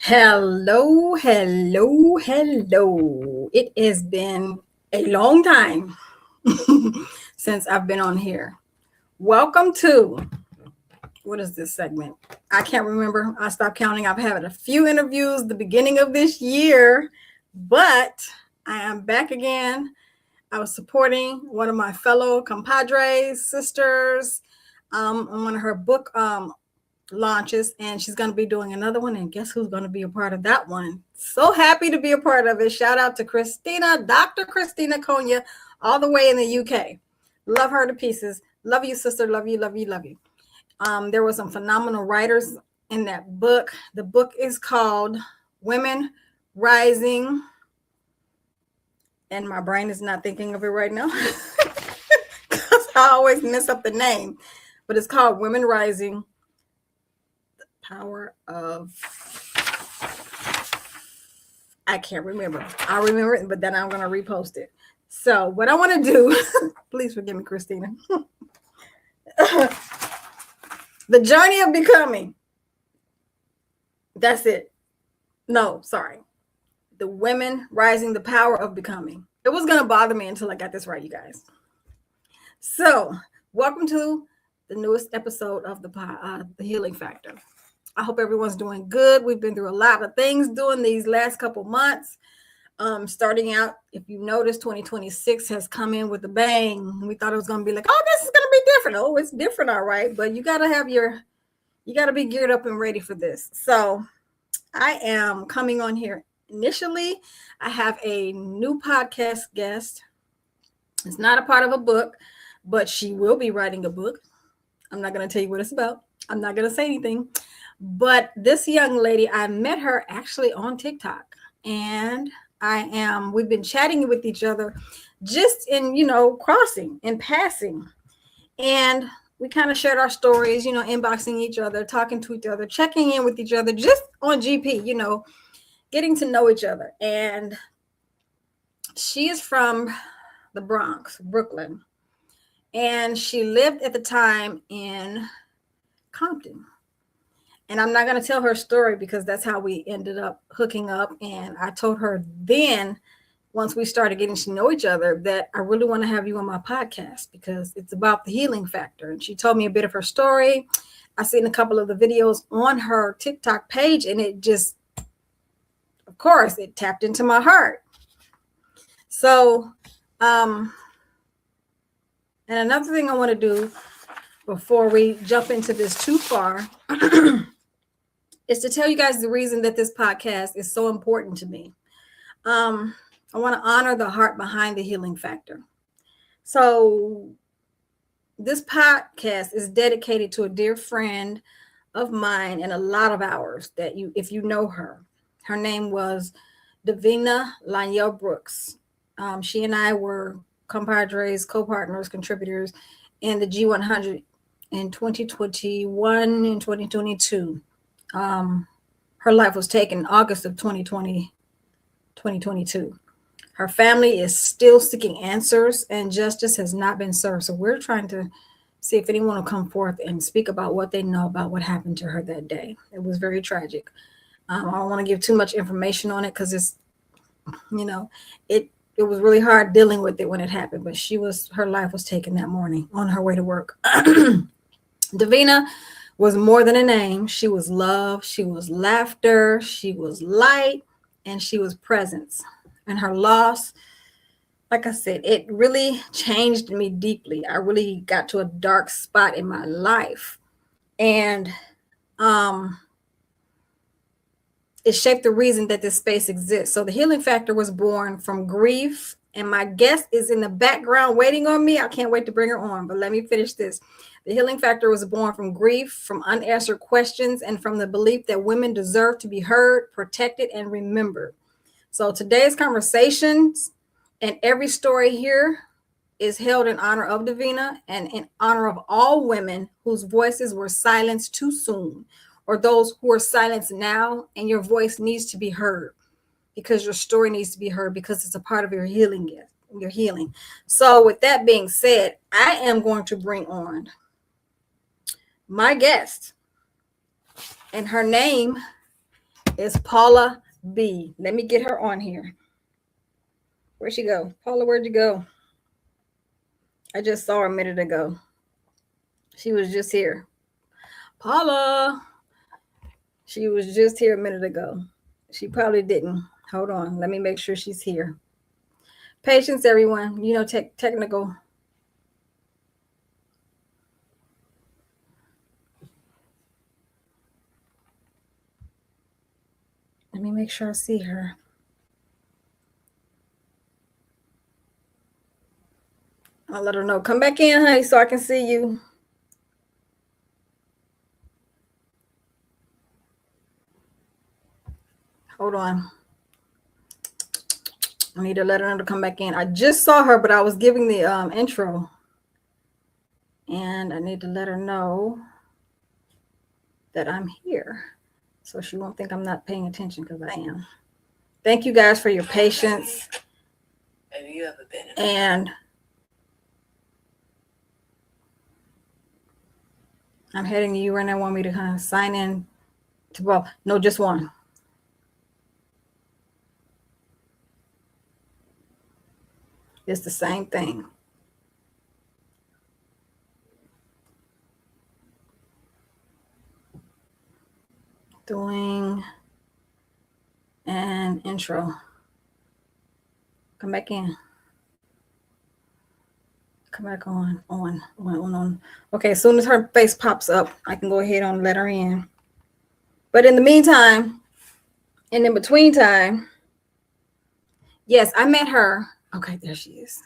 Hello, hello, hello. It has been a long time since I've been on here. Welcome to what is this segment? I can't remember. I stopped counting. I've had a few interviews the beginning of this year, but I am back again. I was supporting one of my fellow compadres, sisters, on one of her book launches, and she's going to be doing another one, and guess who's going to be a part of that one? So happy to be a part of it. Shout out to Christina, Dr. Christina Konya, all the way in the UK. Love her to pieces. Love you, sister. Love you, love you, love you. There were some phenomenal writers in that book. The book is called Women Rising, and my brain is not thinking of it right now because I always mess up the name, but it's called Women Rising, Power of, I can't remember. I'll remember it, but then I'm going to repost it. So what I want to do, please forgive me, Christina. The journey of becoming. That's it. No, sorry. The Women Rising, the Power of Becoming. It was going to bother me until I got this right, you guys. So welcome to the newest episode of the Healing Factor. I hope everyone's doing good. We've been through a lot of things during these last couple months. Starting out, if you notice, 2026 has come in with a bang. We thought it was going to be like, oh, this is going to be different. Oh, it's different, all right. But you got to be geared up and ready for this. So I am coming on here. Initially, I have a new podcast guest. It's not a part of a book, but she will be writing a book. I'm not going to tell you what it's about. I'm not going to say anything. But this young lady, I met her actually on TikTok, and we've been chatting with each other just in, crossing and passing. And we kind of shared our stories, inboxing each other, talking to each other, checking in with each other, just on GP, getting to know each other. And she is from the Bronx, Brooklyn. And she lived at the time in Compton. And I'm not going to tell her story because that's how we ended up hooking up. And I told her then, once we started getting to know each other, that I really want to have you on my podcast because it's about the healing factor. And she told me a bit of her story. I seen a couple of the videos on her TikTok page, and it just, of course, it tapped into my heart. So, and another thing I want to do before we jump into this too far is to tell you guys the reason that this podcast is so important to me. I want to honor the heart behind the healing factor. So this podcast is dedicated to a dear friend of mine and a lot of ours that if you know her. Her name was Davina Lanielle Brooks. She and I were compadres, co-partners, contributors in the G100 in 2021 and 2022. Her life was taken in August of 2022. Her family is still seeking answers, and justice has not been served. So we're trying to see if anyone will come forth and speak about what they know about what happened to her that day. It was very tragic. I don't want to give too much information on it because it's, it was really hard dealing with it when it happened. But her life was taken that morning on her way to work. Davina was more than a name. She was love, she was laughter, she was light, and she was presence. And her loss, like I said, it really changed me deeply. I really got to a dark spot in my life. And it shaped the reason that this space exists. So the healing factor was born from grief. And my guest is in the background waiting on me. I can't wait to bring her on, but let me finish this. The healing factor was born from grief, from unanswered questions, and from the belief that women deserve to be heard, protected, and remembered. So today's conversations and every story here is held in honor of Davina and in honor of all women whose voices were silenced too soon, or those who are silenced now, and your voice needs to be heard because your story needs to be heard because it's a part of your healing. So with that being said, I am going to bring on my guest, and her name is Paula B. Let me get her on here. Where'd she go? Paula, where'd you go? I just saw her a minute ago. She was just here. Paula. She was just here a minute ago. She probably didn't. Hold on. Let me make sure she's here. Patience, everyone. You know, technical. Let me make sure I see her. I'll let her know. Come back in, honey, so I can see you. Hold on. I need to let her know to come back in. I just saw her, but I was giving the intro. And I need to let her know that I'm here. So she won't think I'm not paying attention, because I am. Thank you guys for your patience. And I'm heading to you right now. Want me to kind of sign in to, well, no, just one. It's the same thing. Doing an intro. Come back in. Come back on. Okay, as soon as her face pops up, I can go ahead and let her in. But in the meantime, and in between time, yes, I met her. Okay, there she is.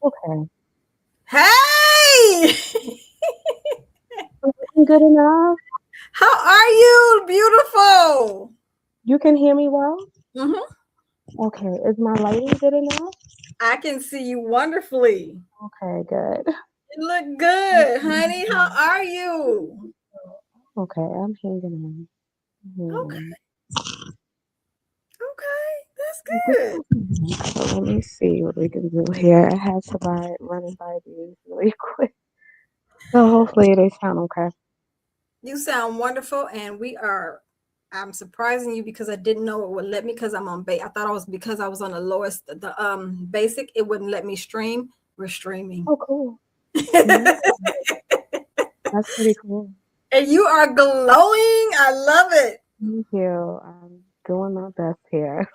Okay. Hey! Good enough. How are you? Beautiful. You can hear me well? Mm-hmm. Okay. Is my lighting good enough? I can see you wonderfully. Okay, good. You look good, honey. How are you? Okay, I'm hanging on. Okay, Hmm. okay. That's good. So let me see what we can do here. I have to running by these really quick. So hopefully they sound okay. You sound wonderful, and I'm surprising you because I didn't know it would let me, because I'm on base. I thought I was, because I was on the lowest, the basic, it wouldn't let me stream. We're streaming. Oh, cool. And Yeah, that's pretty cool. you are glowing. I love it. Thank you. I'm doing my best here.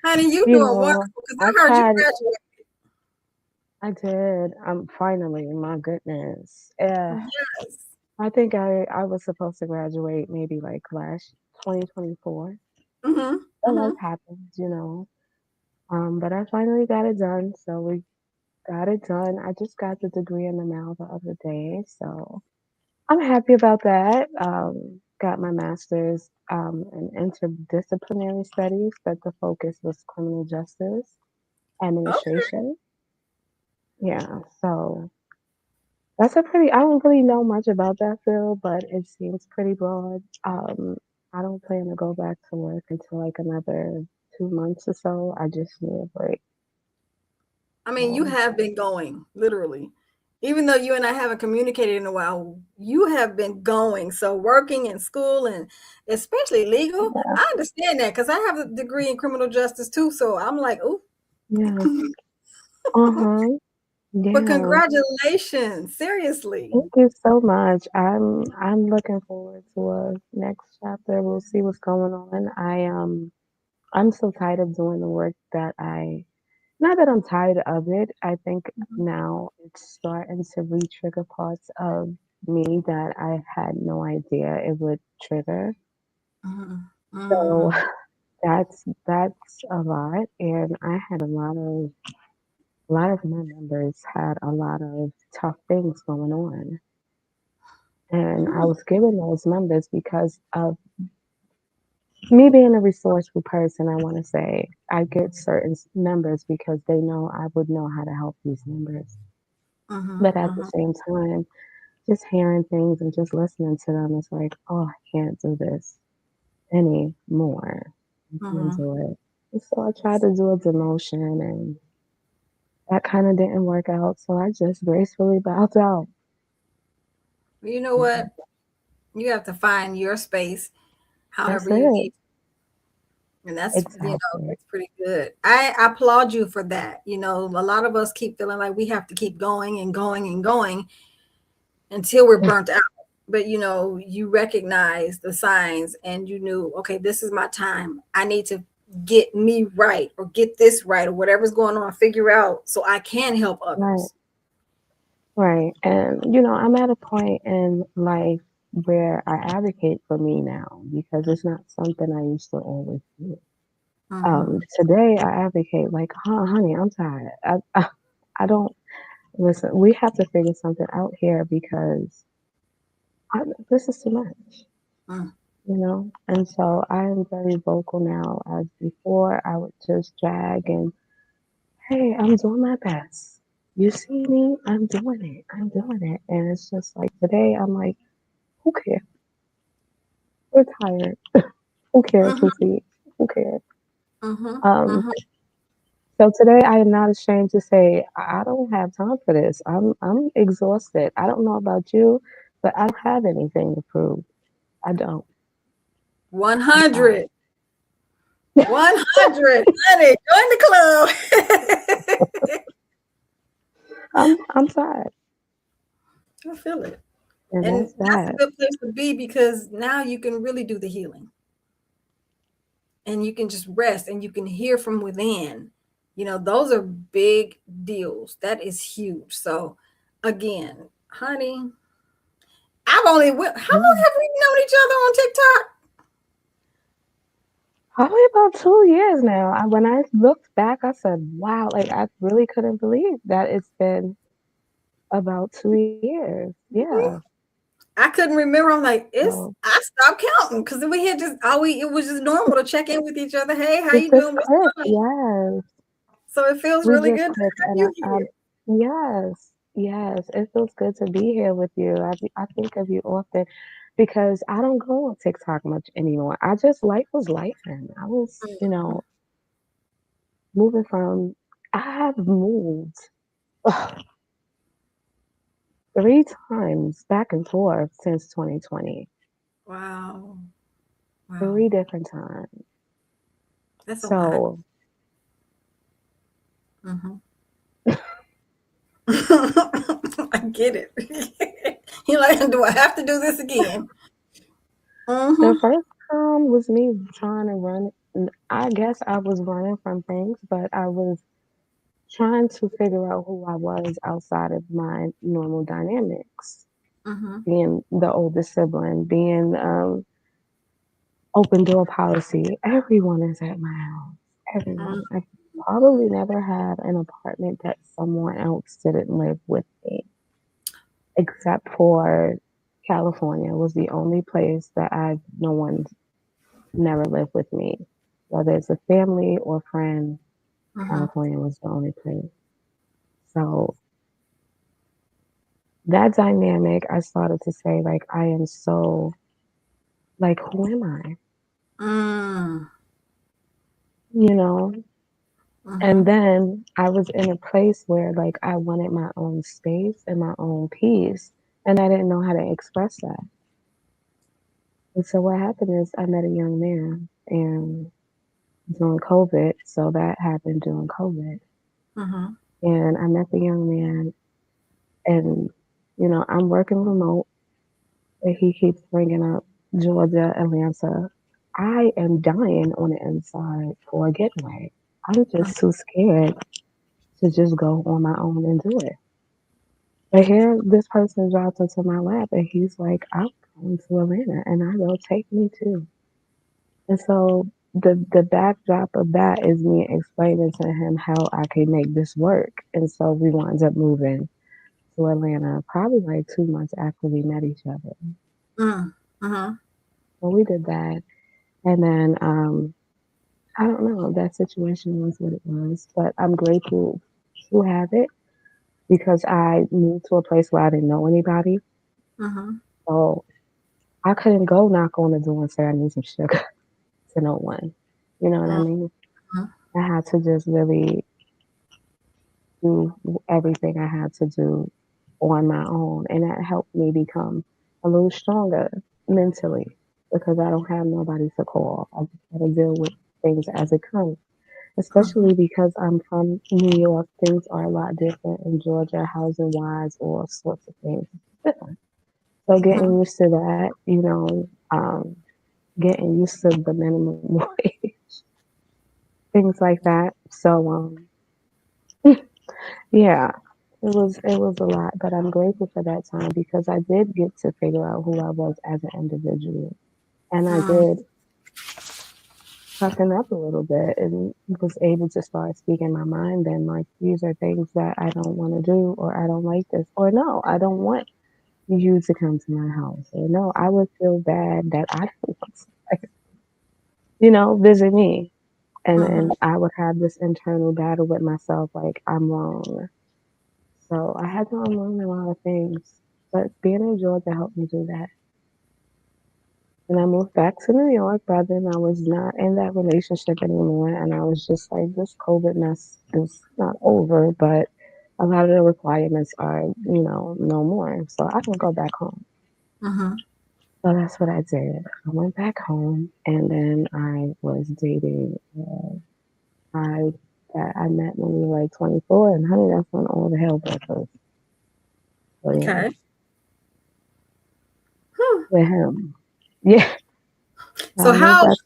Honey, you You doing know, wonderful, because I've I heard you had, graduate. I did. I'm finally, my goodness. Yeah. Yes. I think I was supposed to graduate maybe like last 2024. Mm-hmm. A Mm-hmm. life happens, you know. But I finally got it done. So we got it done. I just got the degree in the mail the other day. So I'm happy about that. Got my master's in interdisciplinary studies, but the focus was criminal justice Okay. administration. Yeah. So that's a pretty, I don't really know much about that field, but it seems pretty broad. I don't plan to go back to work until like another 2 months or so. I just need a break. I mean, you So, have been going, literally. Even though you and I haven't communicated in a while, you have been going. So working in school, and especially legal, yeah, I understand that, because I have a degree in criminal justice too. So I'm like, oh, yeah, uh-huh, but yeah. congratulations. Seriously. Thank you so much. I'm looking forward to a next chapter. We'll see what's going on. I'm so tired of doing the work that I not that I'm tired of it. I think now it's starting to re-trigger parts of me that I had no idea it would trigger. Mhm. So Mm. that's a lot, and I had a lot of my members had a lot of tough things going on, and I Mm. was given those numbers because of me being a resourceful person. I want to say I get certain numbers because they know I would know how to help these members. Mhm. But at the Mhm. same time, just hearing things and just listening to them, it's like, oh, I can't do this anymore. I can't Mhm. do it. And so I tried to do a demotion, and that kind of didn't work out. So I just gracefully bowed out. You know what? You have to find your space That's however you it. need, and that's, Exactly. that's pretty good. I applaud you for that. A lot of us keep feeling like we have to keep going and going and going until we're burnt out. But you recognize the signs and you knew, okay, this is my time. I need to get me right or get this right or whatever's going on, figure out so I can help Right. others. Right. And, I'm at a point in life where I advocate for me now because it's not something I used to always do. Mm-hmm. Today I advocate like, honey, I'm tired. I don't listen. We have to figure something out here because this is too much, Mm. And so I am very vocal now. As before, I would just drag and, hey, I'm doing my best. You see me? I'm doing it. I'm doing it. And it's just like today, I'm like, who cares? We're tired. Who cares who Mm-hmm. sees? Who cares? Mm-hmm. Um, Mm-hmm. so today I am not ashamed to say I don't have time for this. I'm exhausted. I don't know about you, but I don't have anything to prove. I don't. I'm 100. tired. 100. Honey, join the club. I'm tired. I feel it. And And that's that's a that. good place to be because now you can really do the healing and you can just rest and you can hear from within. Those are big deals. That is huge. So, again, honey, how long Yeah. have we known each other on TikTok? Probably about 2 years now. When I looked back, I said, wow, like I really couldn't believe that it's been about 2 years. Yeah. Mhm. I couldn't remember. I'm like, So I stopped counting because we had just it was just normal to check in with each other. Hey, how it you just doing? What's clicked. going on? Yes. So it feels We really just good to clicked, have and you I here. yes, yes, it feels good to be here with you. I think of you often because I don't go on TikTok much anymore. I just life was life, and I was, moving from. I have moved ugh, 3 times back and forth since 2020. Wow. Wow. 3 different times. That's a lot. So Hmm. I get it. You're like, do I have to do this again? the Hmm. first time was me trying to run. I guess I was running from things, but I was trying to figure out who I was outside of my normal dynamics. Hmm. Being the oldest sibling, being open door policy. Everyone is at my house. Everyone. I probably never had an apartment that someone else didn't live with me, except for California was the only place that no one never lived with me. Whether it's a family or friend, Hmm. California was the only place. So that dynamic, I started to say, like, I am so, like, who am I? Mm. You know? And Hmm. then I was in a place where, like, I wanted my own space and my own peace, and I didn't know how to express that. And so what happened is I met a young man, and during COVID, so that happened during COVID, Hmm. and I met the young man, and, I'm working remote, and he keeps bringing up Georgia, Atlanta. I am dying on the inside for a getaway. I'm just too scared to just go on my own and do it. But here, this person drops into my lap and he's like, I'm going to Atlanta and I go, take me too. And so the backdrop of that is me explaining to him how I can make this work. And so we wound up moving to Atlanta probably like 2 months after we met each other. Mm. Hmm. So we did that. And then I don't know, that situation was what it was. But I'm grateful to have it because I moved to a place where I didn't know anybody. Hmm. So I couldn't go knock on the door and say I need some sugar to no one. You know what I mean? I had to just really do everything I had to do on my own. And that helped me become a little stronger. mentally because I don't have nobody to call. I just gotta deal with things as it comes. Mhm. Especially because I'm from New York, things are a lot different in Georgia, housing wise, all sorts of things. It's different. So Mhm. getting used to that, getting used to the minimum wage, things like that. So yeah, it was a lot, but I'm grateful for that time because I did get to figure out who I was as an individual, and I Mm. did toughen up a little bit and was able to start speaking my mind. Then like these are things that I don't want to do, or I don't like this, or no, I don't want you to come to my house, or no, I would feel bad that I don't want to, visit me. And Mhm. I would have this internal battle with myself, like I'm wrong. So I had to unlearn a lot of things. But being in Georgia helped me do that. And I moved back to New York, but then I was not in that relationship anymore. And I was just like, this COVID mess is not over, but a lot of the requirements are, no more. So I can go back home. Mhm. So that's what I did. I went back home and then I was dating I that I met when we were like 24, and honey, that's when all the hell broke loose. So yeah, Okay. Hmm. with him, yeah, So I moved how? back.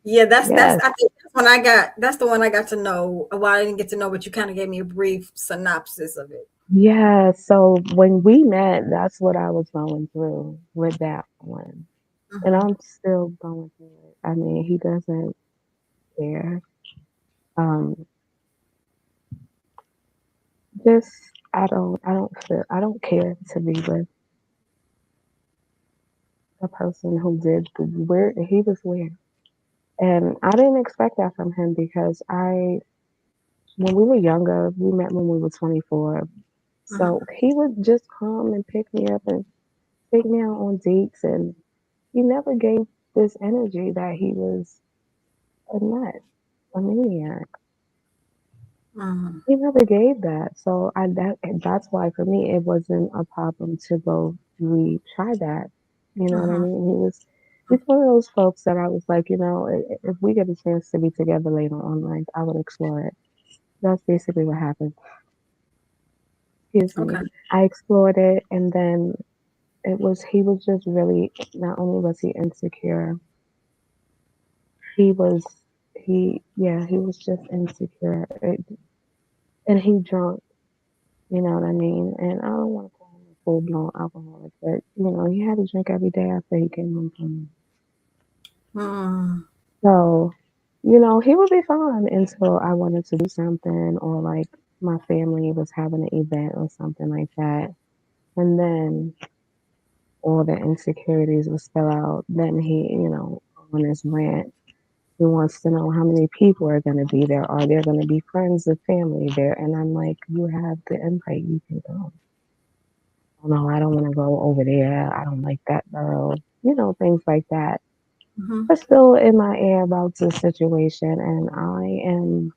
Yeah, that's. Yes, I think that's when I got. That's the one I got to know. Well, I didn't get to know, but you kind of gave me a brief synopsis of it. yeah. So when we met, that's what I was going through with that one, and I'm Mhm. still going through it. I mean, he doesn't care. Um, just I don't care to be with a person who did the weird. He was weird. And I didn't expect that from him because when we were younger, we met when we were 24. Mhm. So he would just come and pick me up and take me out on dates. And he never gave this energy that he was a nut, a maniac. Mhm. He never gave that. So that's why for me, it wasn't a problem to go retry that. You know what I Mhm. mean? He's one of those folks that I was like, if we get a chance to be together later on, like I would explore it. That's basically what happened. Excuse me. Okay. I explored it, and then he was just really, not only was he insecure, he was, he was just insecure. And he drunk, you know what I mean? And I don't want to call him a full blown alcoholic, but, he had to drink every day after he came home from me. Mm. So, he would be fine until I wanted to do something, or like my family was having an event or something like that. And then all the insecurities will spill out. Then he, on his rant, he wants to know how many people are going to be there. Are there going to be friends and family there? And I'm like, you have the invite, you can go. Oh no, I don't want to go over there. I don't like that girl. Things like that. Mhm. But still in my air about the situation. And I am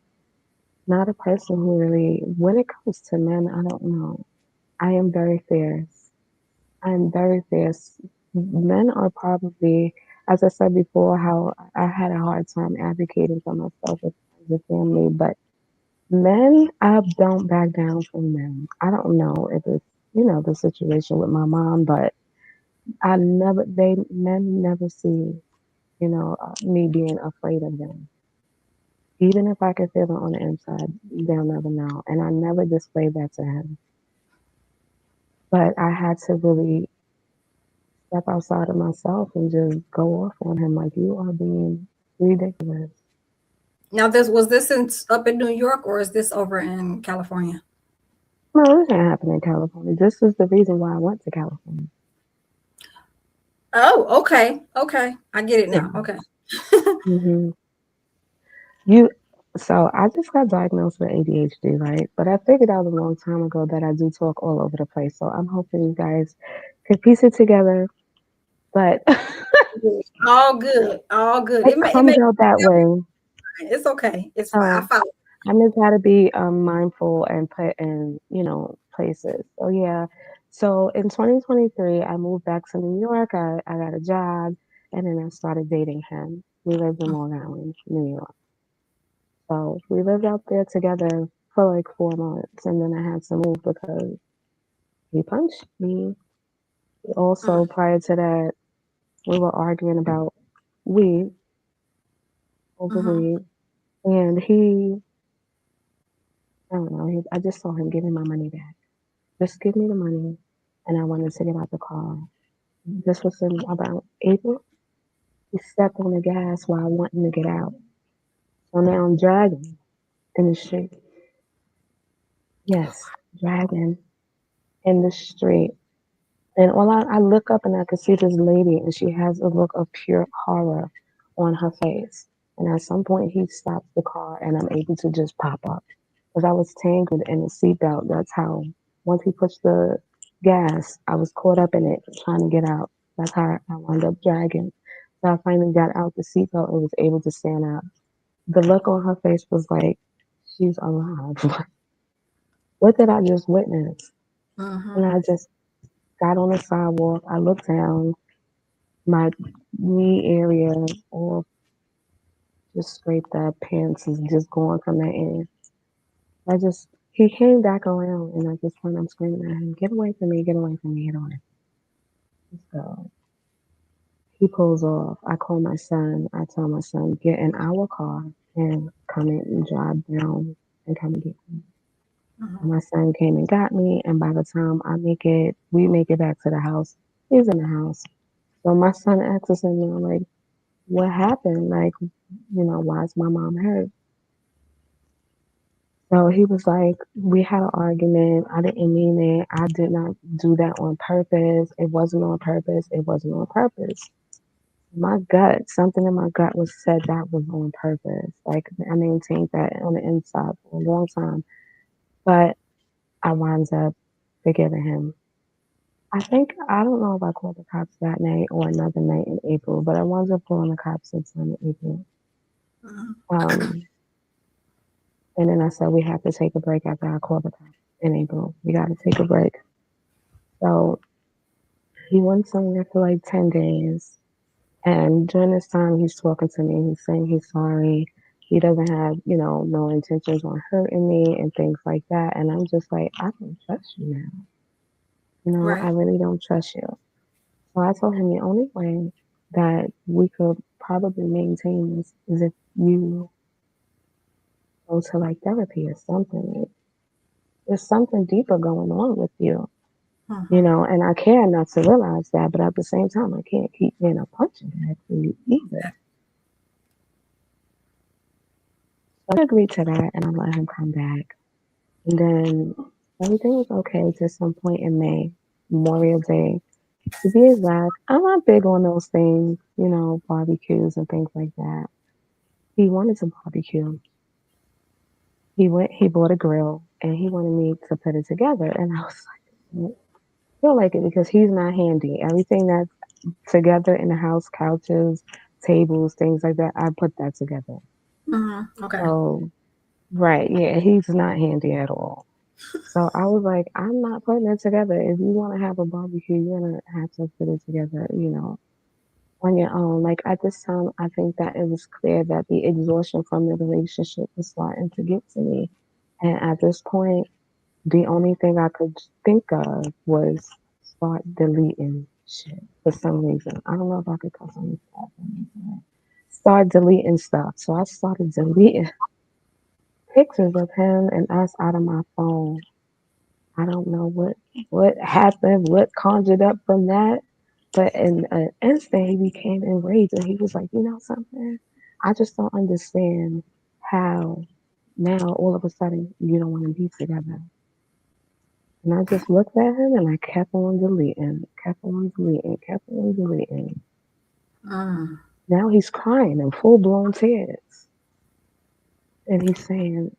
not a person who really, when it comes to men, I don't know. I am very fierce. I'm very fierce. Men are probably, as I said before, how I had a hard time advocating for myself with friends and family, but men, I don't back down from men. I don't know if it's, the situation with my mom, but men never see, me being afraid of them. Even if I can feel it on the inside, they'll never know. And I never displayed that to him. But I had to really step outside of myself and just go off on him like you are being ridiculous. Now, this up in New York or is this over in California? No, this can't happen in California. This is the reason why I went to California. Oh, okay. Okay. I get it Yeah. now. Okay. hmm You. So I just got diagnosed with ADHD, right? But I figured out a long time ago that I do talk all over the place. So I'm hoping you guys can piece it together. But All good. All good. it It comes makes out that way. it's okay. It's fine. I So follow. I just got to be mindful and put in, places. So yeah, So in 2023, I moved back to New York. I got a job, and then I started dating him. We lived in Long Island, New York. So we lived out there together for like 4 months, and then I had to move because he punched me. Also, Mm, prior to that, we were arguing about weed, over mm-hmm, weed, and I don't know, I just saw him giving my money back. Just give me the money, and I wanted to get out the car. This was in about April. He stepped on the gas while wanting to get out. So now I'm dragging in the street. Yes, dragging in the street. And I look up and I can see this lady, and she has a look of pure horror on her face. And at some point, he stops the car, and I'm able to just pop up because I was tangled in the seatbelt. That's how, once he pushed the gas, I was caught up in it trying to get out. That's how I wound up dragging. So I finally got out the seatbelt and was able to stand up. The look on her face was like, she's alive. What did I just witness? And mm-hmm, I just got on the sidewalk. I looked down. My knee area all just scraped up. Pants is just going from that end. He came back around and I just went, I'm screaming at him, get away from me, get away from me, get away. So he pulls off. I call my son. I tell my son, get in our car and come in and drive down and come and get me. mm-hmm. And my son came and got me. And by the time we make it back to the house, he's in the house. So my son asks him, like, what happened? Like, why is my mom hurt? So he was like, we had an argument. I didn't mean it. I did not do that on purpose. It wasn't on purpose. It wasn't on purpose. My gut, something in my gut was said that was on purpose. Like I maintained that on the inside for a long time. But I wound up forgiving him. I don't know if I called the cops that night or another night in April, but I wound up calling the cops sometime in April. Mm-hmm. Um, and then I said we have to take a break after I called the cops in April. We got to take a break. So he went somewhere for like 10 days. And during this time, he's talking to me. He's saying he's sorry. He doesn't have, no intentions on hurting me and things like that. And I'm just like, I don't trust you now. I Right. really don't trust you. So I told him the only way that we could probably maintain this is if you go to like therapy or something. Like, there's something deeper going on with you, Mm-hmm. and I care enough to realize that, but at the same time, I can't keep being a punching bag for you either. So I agreed to that and I let him come back. And then everything was okay to some point in May, Memorial Day. To be exact, I'm not big on those things, barbecues and things like that. He wanted to barbecue. He bought a grill and he wanted me to put it together. And I was like, I feel like it because he's not handy. Everything that's together in the house, couches, tables, things like that, I put that together. Mm-hmm. Okay. So, right, yeah, he's not handy at all. So I was like, I'm not putting it together. If you want to have a barbecue, you're gonna have to put it together, on your own. Like at this time, I think that it was clear that the exhaustion from the relationship was starting to get to me. And at this point, the only thing I could think of was start deleting shit for some reason. I don't know if I could cuss on this platform. Start deleting stuff. So I started deleting pictures of him and us out of my phone. I don't know what happened, what conjured up from that, but in an instant he became enraged and he was like, you know something? I just don't understand how now all of a sudden you don't want to be together. And I just looked at him and I kept on deleting, kept on deleting, kept on deleting. Mm, Now he's crying in full blown tears. And he's saying,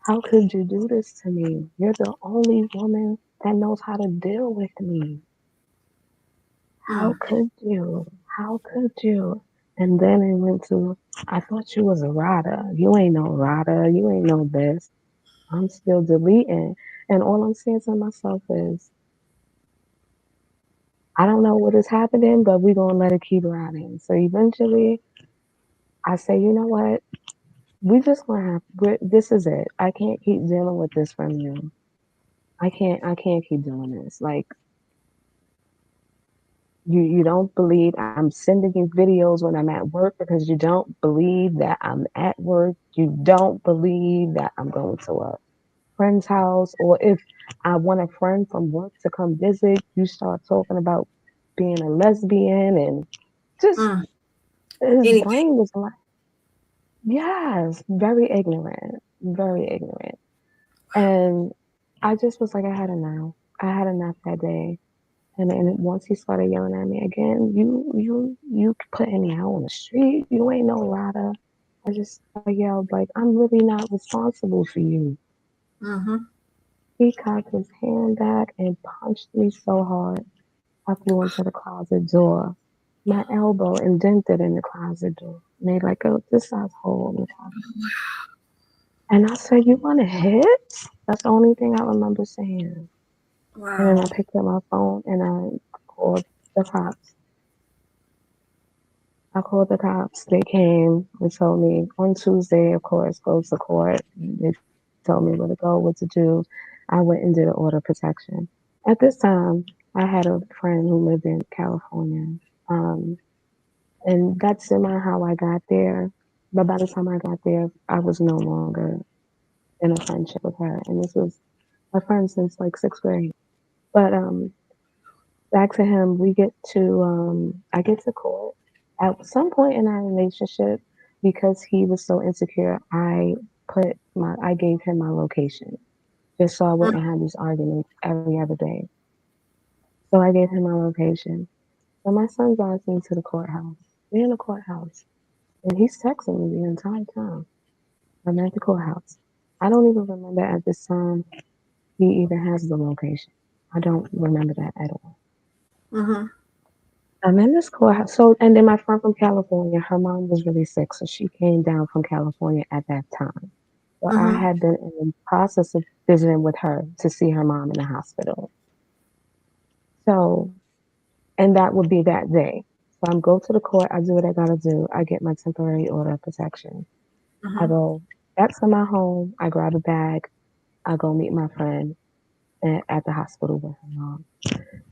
how could you do this to me? You're the only woman that knows how to deal with me. How mm, could you? How could you? And then it went to, I thought you was a rider. You ain't no rider. You ain't no this. I'm still deleting. And all I'm saying to myself is, I don't know what is happening, but we're gonna let it keep riding. So eventually, I say, you know what? We just gonna have. This is it. I can't keep dealing with this from you. I can't. I can't keep doing this. Like you don't believe I'm sending you videos when I'm at work because you don't believe that I'm at work. You don't believe that I'm going to a friend's house, or if I want a friend from work to come visit, you start talking about being a lesbian and just Mm, his anything. brain was like, yes, very ignorant. And I just was like, I had enough. I had enough that day. And then once he started yelling at me again, you putting me out on the street. You ain't no rider. I yelled like, I'm really not responsible for you. Mm-hmm. He cocked his hand back and punched me so hard I flew into the closet door. My elbow indented in the closet door, made like a this size hole in the closet. And I said, "You want to hit?" That's the only thing I remember saying. And then I Wow. picked up my phone and I called the cops. I called the cops. They came and told me on Tuesday, of course, go to court. They told me where to go, what to do. I went and did an order of protection. At this time, I had a friend who lived in California. Um, and that's semi how I got there. But by the time I got there, I was no longer in a friendship with her. And this was a friend since like sixth grade. But back to him, we get to I get to court. At some point in our relationship, because he was so insecure, I gave him my location just so I Mm, wouldn't have these arguments every other day. So I gave him my location. So my son drives me to the courthouse. We're in the courthouse, and he's texting me the entire time. I'm at the courthouse. I don't even remember at this time he even has the location. I don't remember that at all. mm-hmm. I'm in this courthouse. So, and then my friend from California, her mom was really sick, so she came down from California at that time. So I Mm-hmm. had been in the process of visiting with her to see her mom in the hospital. So, and that would be that day. So I'm go to the court. I do what I gotta do. I get my temporary order of protection. I Mm-hmm. go back to my home. I grab a bag. I go meet my friend at the hospital with her mom.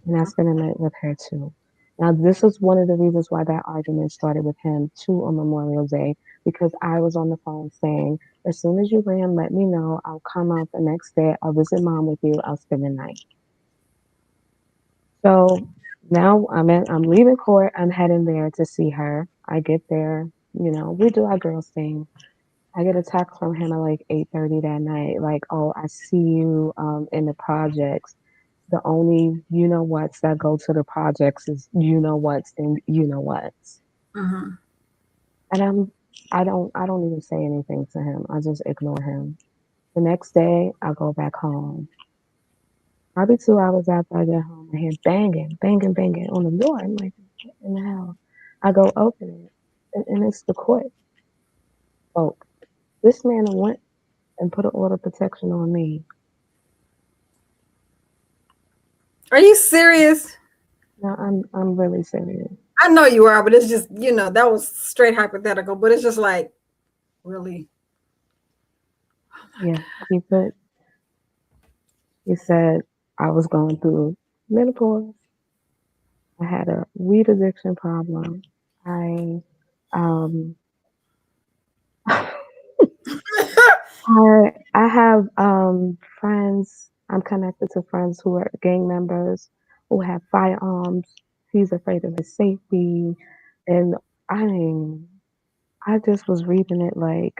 And I spent a night with her too. Now, this is one of the reasons why that argument started with him too on Memorial Day, because I was on the phone saying, as soon as you land, let me know. I'll come out the next day. I'll visit mom with you. I'll spend the night. So now I'm leaving court. I'm heading there to see her. I get there, we do our girls thing. I get a text from him at like 8:30 that night, like, "Oh, I see you in the projects. The only you know what's that go to the projects is you know what's and you know what's." Mm-hmm. And I don't even say anything to him. I just ignore him. The next day, I go back home. Probably 2 hours after I get home, I hear banging, banging, banging on the door. I'm like, what in the hell? I go open it, and it's the court folk. This man went and put an order of protection on me. Are you serious? Now I'm really serious. I know you are, but it's just, that was straight hypothetical, but it's just like, really? Yeah, he said I was going through menopause. I had a weed addiction problem. I um I have friends. I'm connected to friends who are gang members who have firearms. He's afraid of his safety, and I mean, I just was reading it like.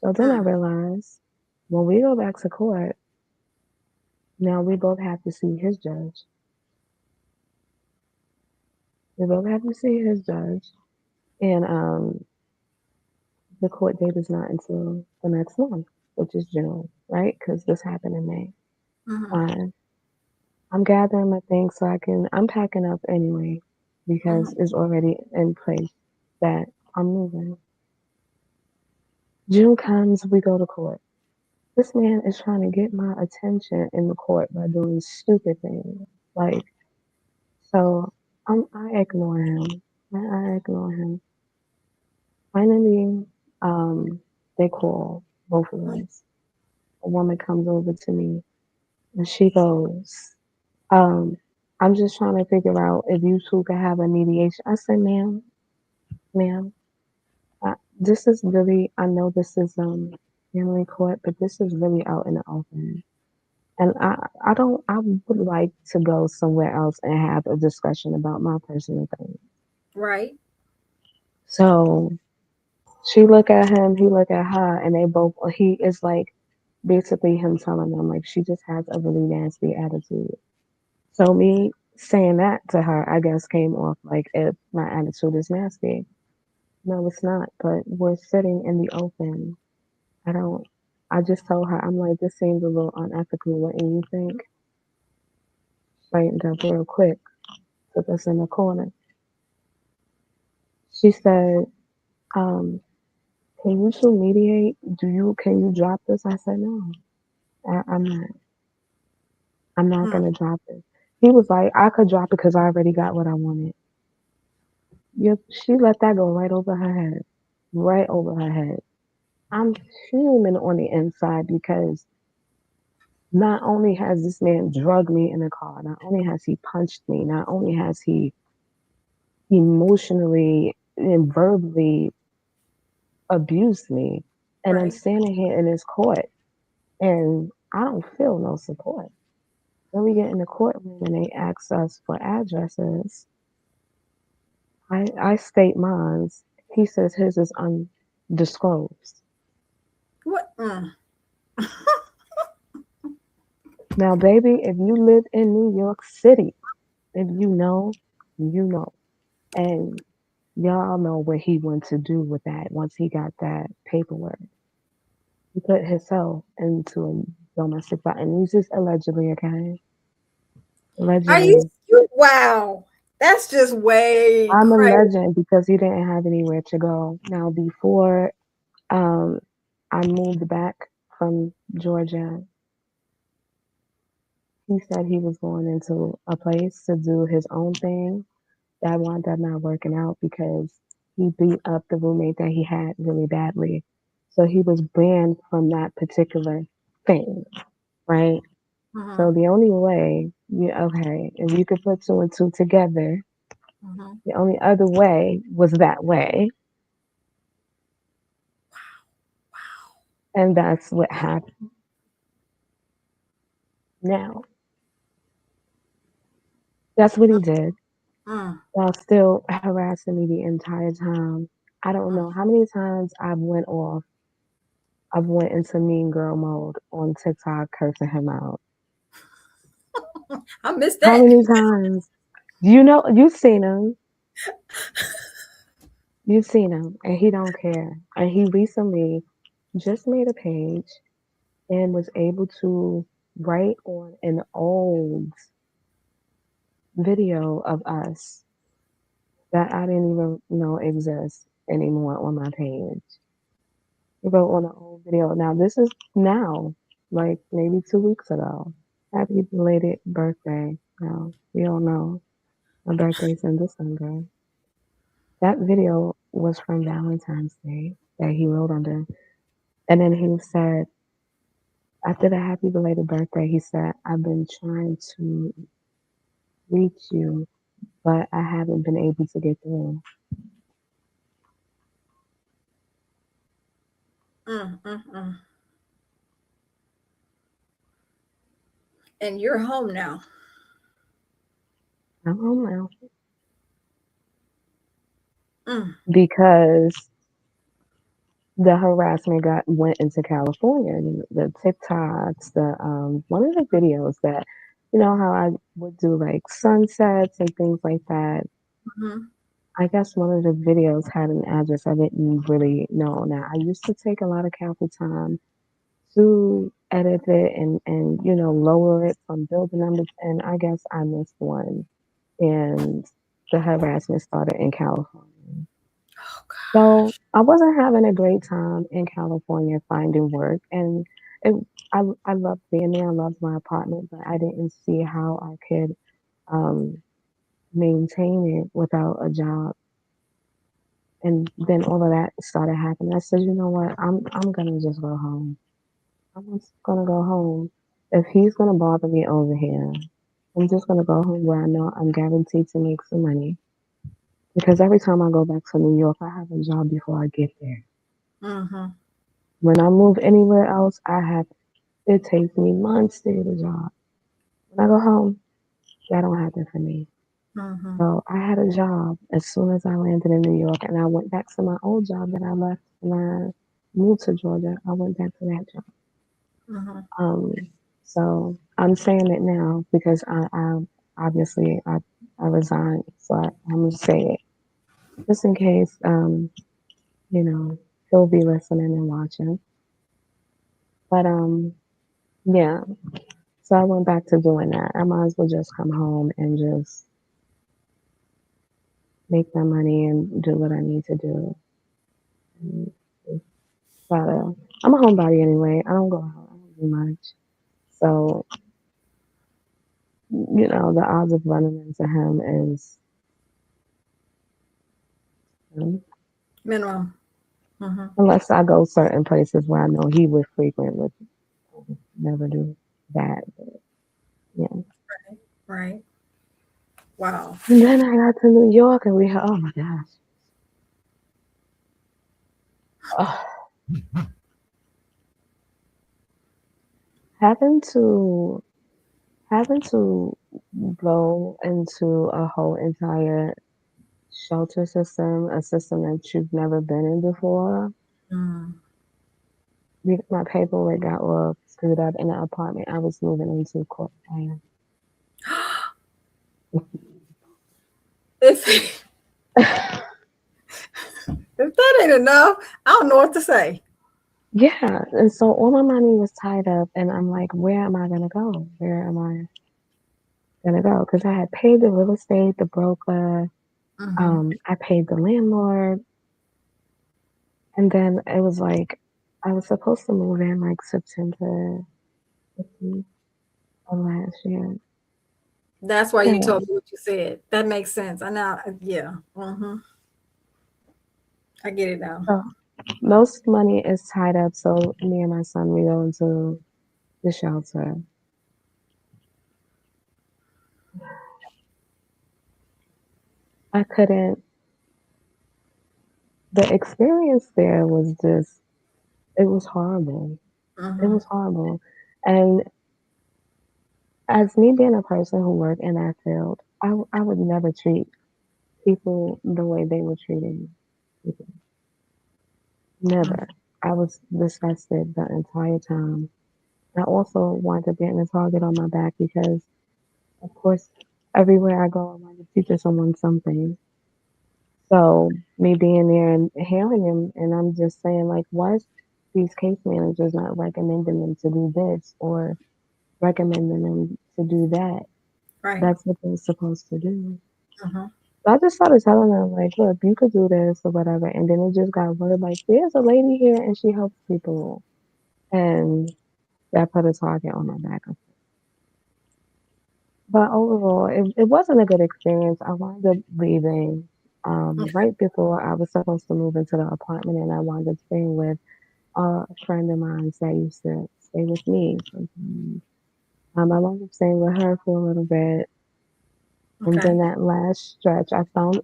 So then I Mm, realized when we go back to court, now we both have to see his judge. We both have to see his judge, and the court date is not until the next month, which is June, right? Because this happened in May. mm-hmm. Uh, I'm gathering my things so I can. I'm packing up anyway because Mm-hmm. it's already in place that I'm moving. June comes, we go to court. This man is trying to get my attention in the court by doing stupid things. Like, so I ignore him. I ignore him. Finally, they call both of us. A woman comes over to me and she goes, um, I'm just trying to figure out if you two could have a mediation. I said, ma'am, this is really, I know this is family court, but this is really out in the open. And I would like to go somewhere else and have a discussion about my personal things. Right. So she look at him, he look at her, and they both, he is like basically him telling them like she just has a really nasty attitude. So me saying that to her, I guess came off like if my attitude is nasty. No, it's not, but we're sitting in the open. I don't, I just told her, I'm like, this seems a little unethical. What do you think? Straightened up real quick, took us in the corner. She said, um, can you two mediate? Can you drop this? I said, no, I'm not. I'm not Mm. going to drop this. He was like, I could drop it because I already got what I wanted. Yep, she let that go right over her head. Right over her head. I'm fuming on the inside because not only has this man drugged me in the car, not only has he punched me, not only has he emotionally and verbally abused me, and I'm Right. standing here in this court and I don't feel no support. Then we get in the courtroom and they ask us for addresses. I state mine. He says his is undisclosed. What? Mm. Now, baby, if you live in New York City, if you know, you know. And y'all know what he went to do with that once he got that paperwork. He put himself into a domestic violence. And he's just allegedly, okay? Are you? Allegedly. Wow. That's just way I'm a crazy. legend because he didn't have anywhere to go. Now, before um, I moved back from Georgia, he said he was going into a place to do his own thing. That wound up not working out because he beat up the roommate that he had really badly. So he was banned from that particular thing, right? Mm-hmm. So the only way, okay, if you could put two and two together, Mm-hmm. the only other way was that way. And that's what happened. Now, that's what he did Mm-hmm. while still harassing me the entire time. I don't know how many times I've went into mean girl mode on TikTok cursing him out. I missed How that. many times? You know, you've seen him. You've seen him, and he don't care. And he recently just made a page and was able to write on an old video of us that I didn't even know exists anymore on my page. He wrote on an old video. Now this is now, like maybe 2 weeks ago. Happy belated birthday. Now we all know my birthday's in December. That video was from Valentine's Day that he wrote under. And then he said, after the happy belated birthday, he said, I've been trying to reach you, but I haven't been able to get through. Mm-mm-mm. And you're home now. I'm home now Mm. because the harassment got went into California. The TikToks, the one of the videos that, you know how I would do like sunsets and things like that. Mm-hmm. I guess one of the videos had an address I didn't really know. Now I used to take a lot of careful time to edit it and lower it from building numbers, and I guess I missed one, and the harassment started in California. Oh So gosh. I wasn't having a great time in California finding work, and it, I loved being there. I loved my apartment, but I didn't see how I could um, maintain it without a job. And then all of that started happening. I said, you know what? I'm gonna just go home. I'm just gonna go home. If he's gonna bother me over here, I'm just gonna go home where I know I'm guaranteed to make some money. Because every time I go back to New York, I have a job before I get there. Mm-hmm. When I move anywhere else, it takes me months to get a job. When I go home, that don't happen for me. Mm-hmm. So I had a job as soon as I landed in New York, and I went back to my old job that I left when I moved to Georgia. I went back to that job. Mm-hmm. Um, so I'm saying it now because I obviously I resigned, so I'm gonna say it just in case you know he'll be listening and watching. But yeah, so I went back to doing that. I might as well just come home and just make my money and do what I need to do. And just try to, I'm a homebody anyway. I don't go out. I don't do much. So, the odds of running into him is um, Minimum. Mm-hmm. unless I go certain places where I know he would frequent, which I would never do that. But, yeah. Right. Wow. And then I got to New York and oh my gosh. Ugh. Having to having to go into a whole entire shelter system, a system that you've never been in before. Mm. My paperwork got all screwed up in the apartment I was moving into. If if that ain't enough, I don't know what to say. Yeah, and so all my money was tied up, and I'm like, where am I gonna go? Where am I gonna go? Because I had paid the real estate, the broker, Mm-hmm. I paid the landlord, and then it was like I was supposed to move in like September 15th of last year. That's why you Yeah. told me what you said. That makes sense. I now, yeah. Mm-hmm. I get it now. So most money is tied up, so me and my son we go into the shelter. I couldn't. The experience there was just it was horrible. It Mm-hmm. was horrible. And as me being a person who worked in that field, I would never treat people the way they were treating people. Never. I was disgusted the entire time. I also wound up getting a target on my back because, of course, everywhere I go, I wind up teaching someone something. So me being there and hearing him, and I'm just saying, like, why is these case managers not recommending them to do this or recommending them to do that? Right. That's what they're supposed to do. Mm-hmm. So I just started telling them, like, look, you could do this or whatever. And then it just got word like, there's a lady here and she helps people. And that put a target on my back. But overall, it wasn't a good experience. I wound up leaving Okay. right before I was supposed to move into the apartment. And I wound up staying with a friend of mine that used to stay with me sometimes. I wound up staying with her for a little bit. And Okay. then that last stretch, I found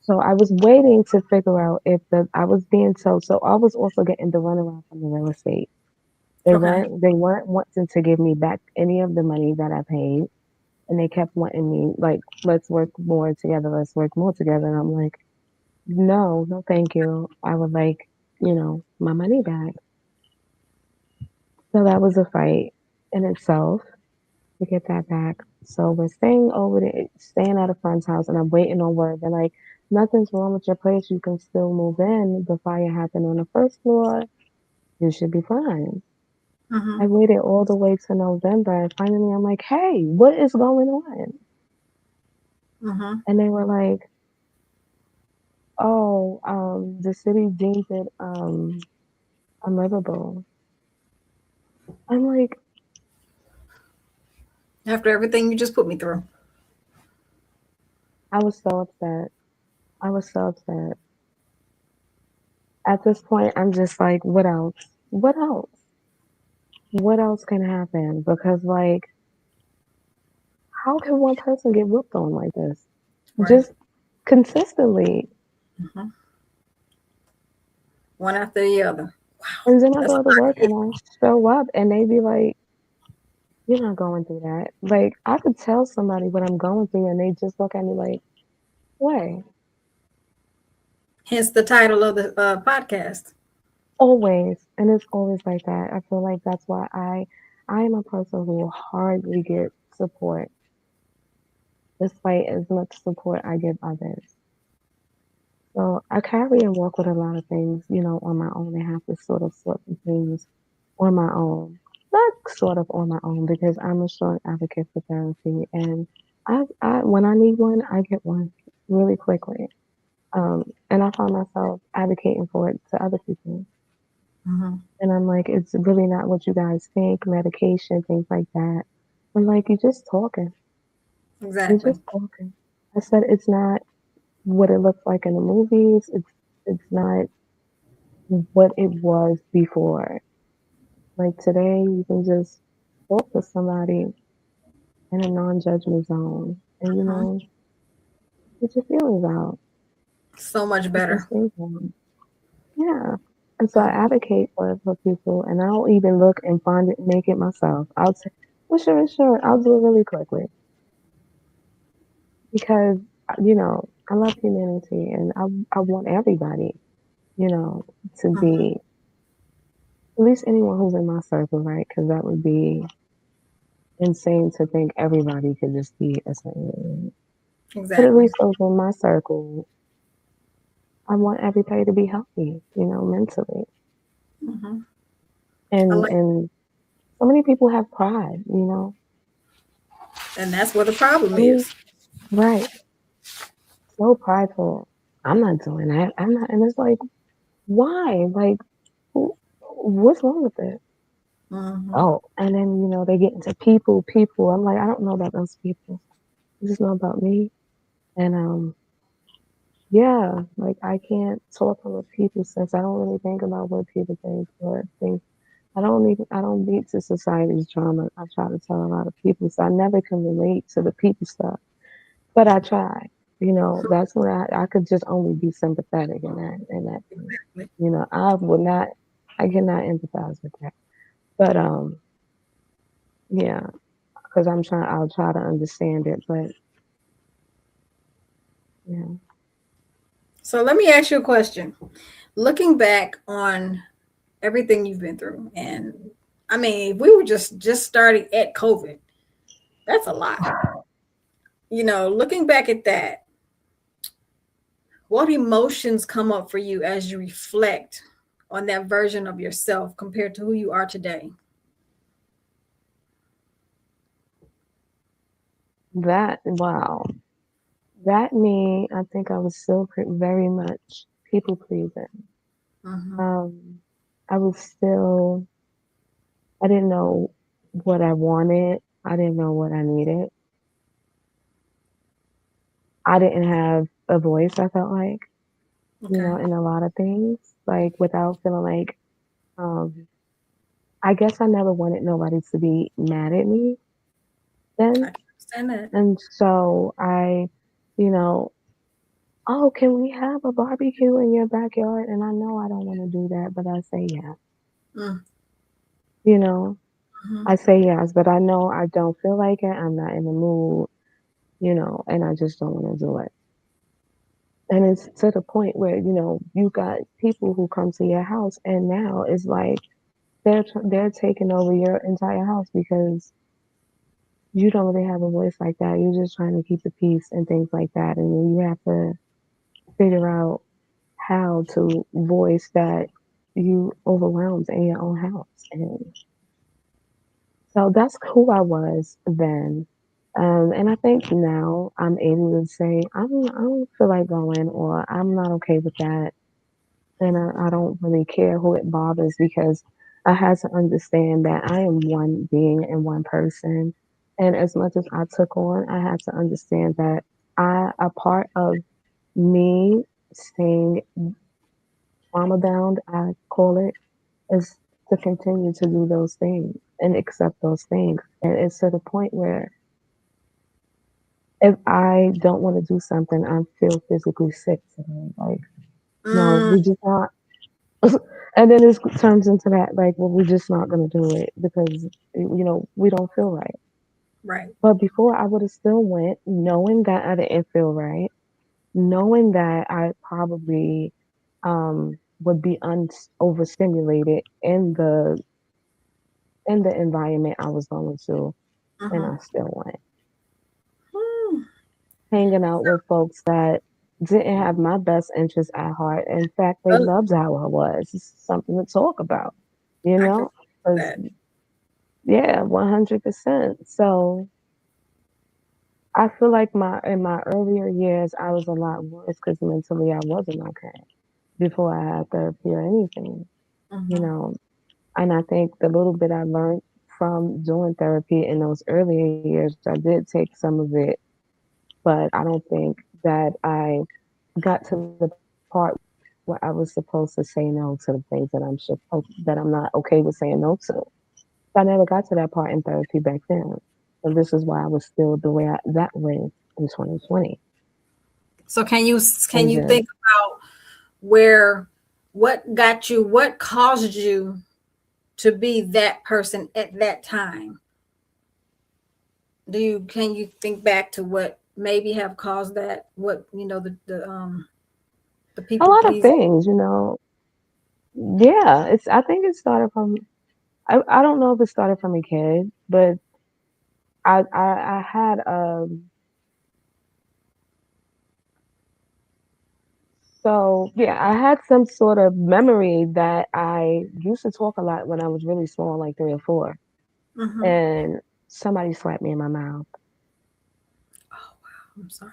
so I was waiting to figure out if I was being told. So I was also getting the runaround from the real estate. Okay. They weren't wanting to give me back any of the money that I paid, and they kept wanting me like, let's work more together, let's work more together. And I'm like, no, no, thank you. I would like, my money back. So that was a fight in itself to get that back. So we're staying at a friend's house, and I'm waiting on word. They're like, nothing's wrong with your place. You can still move in. The fire happened on the first floor. You should be fine. Mm-hmm. I waited all the way to November, and finally I'm like, hey, what is going on? Mm-hmm. And they were like, oh, the city deemed it unlivable. I'm like, After everything you just put me through. I was so upset. I was so upset. At this point, I'm just like, what else? What else? What else can happen? Because, like, how can one person get whooped on like this? Right. Just consistently. Hmm. One after the other. And then I That's a go to lot work to hear. and I show up and they be like, you're not going through that. Like, I could tell somebody what I'm going through and they just look at me like, way. Hence the title of the podcast. Always. And it's always like that. I feel like that's why I am a person who will hardly get support, despite as much support I give others. So I carry and walk with a lot of things, on my own and have to sort of sort some things on my own. Not sort of on my own because I'm a strong advocate for therapy and I when I need one, I get one really quickly. And I find myself advocating for it to other people. Hmm. And I'm like, it's really not what you guys think, medication, things like that. I'm like, you're just talking. You're Exactly. just talking. I said it's not what it looks like in the movies. It's not what it was before. Like today, you can just talk to somebody in a non-judgment zone, and Hmm. get your feelings out. So much You can better. say them. Yeah. And so I Hmm. advocate for it for people, and I'll even look and find it, make it myself. I'll say, well, sure, sure. I'll do it really quickly because I love humanity, and I want everybody, you know, to Hmm. be at least anyone who's in my circle, right? Because that would be insane to think everybody could just be a certain way. But at Exactly. least those in my circle, I want everybody to be healthy, mentally. Hmm. I And like, and so many people have pride. and that's where the problem I mean, is. right, so prideful. I'm not doing that. I'm not, and it's like, why? Like, what's wrong with it? Hmm. Oh, and then they get into people. I'm like, I don't know about those people. I just know about me. And yeah, like I can't talk on the people since I don't really think about what people think or think. I don't beat to society's drama. I try to tell a lot of people, so I never can relate to the people stuff. But I try. That's when I could just only be sympathetic in that point. Exactly. I would not I cannot empathize with that. But yeah, because I'll try to understand it. But yeah, So let me ask you a question. Looking back on everything you've been through, and I mean, if we were just starting at COVID, that's a lot. Looking back at that, what emotions come up for you as you reflect on that version of yourself compared to who you are today? that wow, that me, I think I was still very much people pleasing. Hmm. Um, I was still I didn't know what I wanted. I didn't know what I needed. I didn't have a voice, I felt like, Okay. in a lot of things, like without feeling like, um, I guess I never wanted nobody to be mad at me I then. can understand that. And so you know, oh, can we have a barbecue in your backyard? And I know I don't want to do that, but I say yes. Mm-hmm. You know, I say yes, but I know I don't feel like it. I'm not in the mood, and I just don't want to do it. And it's to the point where, you got people who come to your house and now it's like they're taking over your entire house because you don't really have a voice like that. You're just trying to keep the peace and things like that. And then you have to figure out how to voice that you overwhelmed in your own house. And so that's who I was then. And I think now I'm able to say, I don't feel like going or I'm not okay with that. And I don't really care who it bothers because I had to understand that I am one being and one person. And as much as I took on, I had to understand that a part of me staying trauma bound, I call it, is to continue to do those things and accept those things. And it's to the point where if I don't want to do something, I feel physically sick today. Like, no, Mm, we just not. And then it turns into that, like, well, we're just not going to do it because, we don't feel right. right. But before I would have still went, knowing that I didn't feel right, knowing that I probably would be overstimulated in the environment I was going to, and Mm-hmm. I still went. Hmm. Hanging out with folks that didn't have my best interest at heart. In fact, they Oh, loved how I was. It's something to talk about, you I can know? see 'Cause that. yeah, 100%. So I feel like in my earlier years, I was a lot worse because mentally I wasn't okay before I had therapy or anything, you Mm-hmm. know. And I think the little bit I learned from doing therapy in those earlier years, I did take some of it, but I don't think that I got to the part where I was supposed to say no to the things that I'm not okay with saying no to. I never got to that part in therapy back then. And this is why I was still the way that way in 2020. So can And you then think about where what caused you to be that person at that time? Can you think back to what maybe have caused that? What the a people lot of please. things, yeah, I think it started from, I don't know if it started from a kid, but I had, so yeah, I had some sort of memory that I used to talk a lot when I was really small, like 3 or 4, Mm-hmm. and somebody slapped me in my mouth. Oh wow, I'm sorry.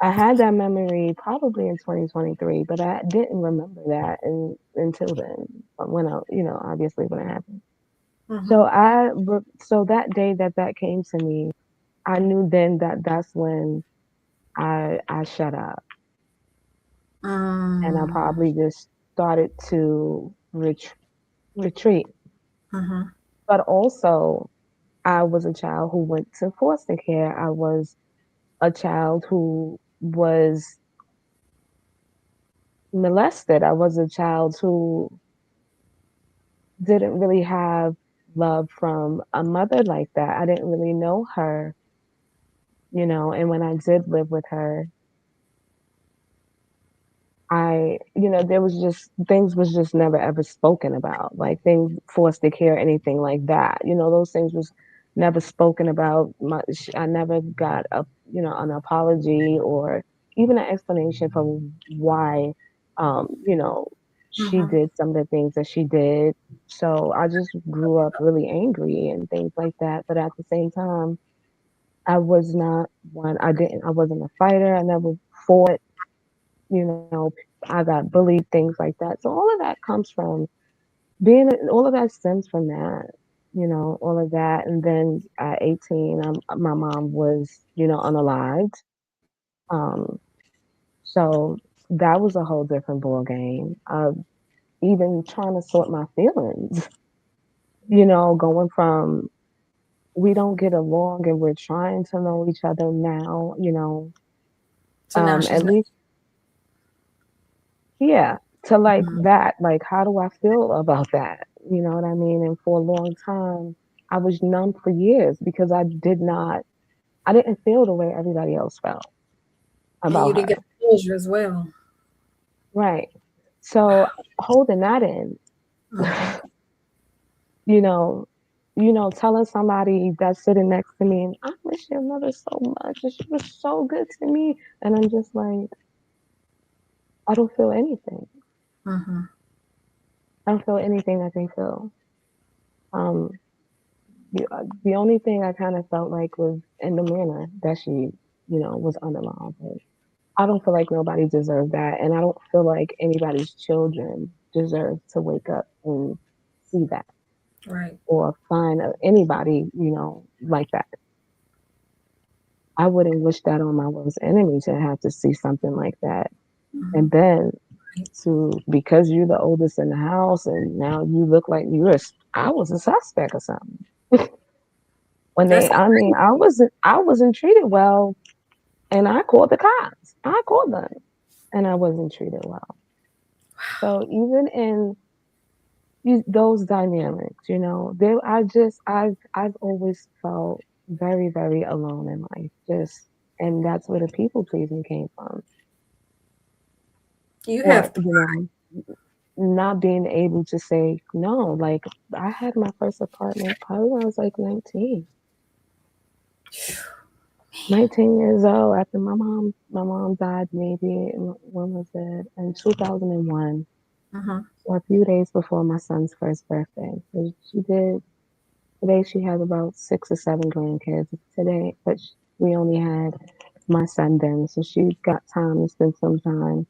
I had that memory probably in 2023, but I didn't remember that until then, when obviously when it happened. Mm-hmm. So that day that came to me, I knew then that that's when I shut up, and I Mm, probably just started to retreat. mm-hmm. But also, I was a child who went to foster care. I was a child who was molested. I was a child who didn't really have love from a mother like that. I didn't really know her, and when I did live with her, there was just things was just never ever spoken about, like things forced to care, anything like that. Those things was never spoken about much. I never got an apology or even an explanation for why, she Mm-hmm. did some of the things that she did. So I just grew up really angry and things like that. But at the same time, I was not one. I wasn't a fighter. I never fought. you know, I got bullied, things like that. So all of that comes from all of that stems from that, all of that. And then at 18, my mom was, unalived. Um, so that was a whole different ball game. Even trying to sort my feelings, going from we don't get along and we're trying to know each other now, So now she's at not. least, yeah, to like that, like, how do I feel about that? You know what I mean? And for a long time, I was numb for years because I didn't feel the way everybody else felt And you about didn't get her. closure as well. Right. So holding that in, Mm-hmm. you know, telling somebody that's sitting next to me, and I miss your mother so much, and she was so good to me, and I'm just like, I don't feel anything. Mm-hmm. I don't feel anything that they feel. Um, the only thing I kind of felt like was in the manner that she, was unalive. But I don't feel like nobody deserved that, and I don't feel like anybody's children deserve to wake up and see that. Right. or find anybody, like that. I wouldn't wish that on my worst enemy to have to see something like that. Mhm. And then Right. because you're the oldest in the house and now you look like I was a suspect or something. That's I mean, I wasn't treated well and I called the cops. I called them and I wasn't treated well. So even in those dynamics, I've always felt very, very alone in life. And that's where the people pleasing came from. you Or, have. not being able to say no. Like I had my first apartment probably when I was like 19. 19 years old after my mom died maybe when was it? In 2001. Mhm. So a few days before my son's first birthday. So today she has about 6 or 7 grandkids today, but we only had my son then. So she got time to spend some time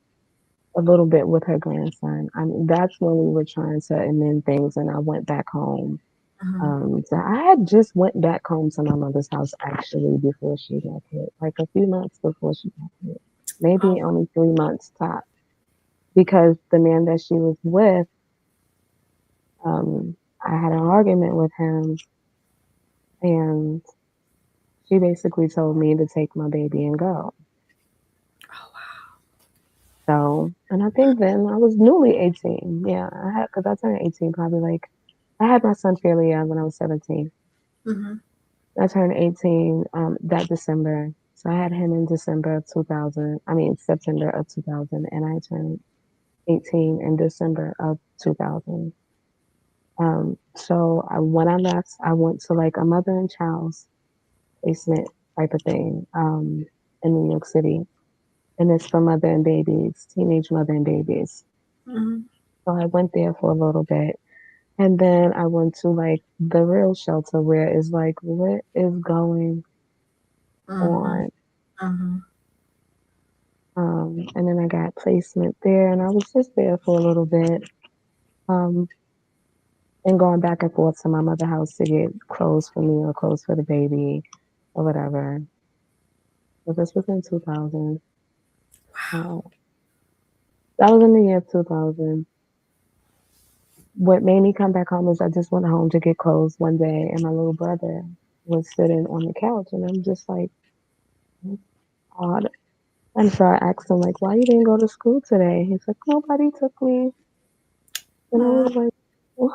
a little bit with her grandson. I mean, that's when we were trying to amend things, and I went back home. Mhm. So I had just went back home to my mother's house actually before she got hit, like a few months before she got hit, maybe Oh. only 3 months top, because the man that she was with, I had an argument with him, and she basically told me to take my baby and go. Oh wow. So, and I think then I was newly 18. Yeah, because I turned 18 probably like, I had my son fairly young when I was 17. Mhm. I turned 18 that December. So I had him in December of 2000. I mean, September of 2000. And I turned 18 in December of 2000. When I left, I went to like a mother and child's placement type of thing in New York City. And it's for mother and babies, teenage mother and babies. Mhm. So I went there for a little bit. And then I went to like the real shelter where it's like, what is going Mhm. on? Mhm. And then I got placement there, and I was just there for a little bit, um, and going back and forth to my mother's house to get clothes for me or clothes for the baby or whatever. So this was in 2000. Uh, that was in the year 2000. What made me come back home is I just went home to get clothes one day, and my little brother was sitting on the couch, and I'm just like, "That's odd." And so I asked him, like, why you didn't go to school today? He's like, nobody took me. And I Mhm. was like, what?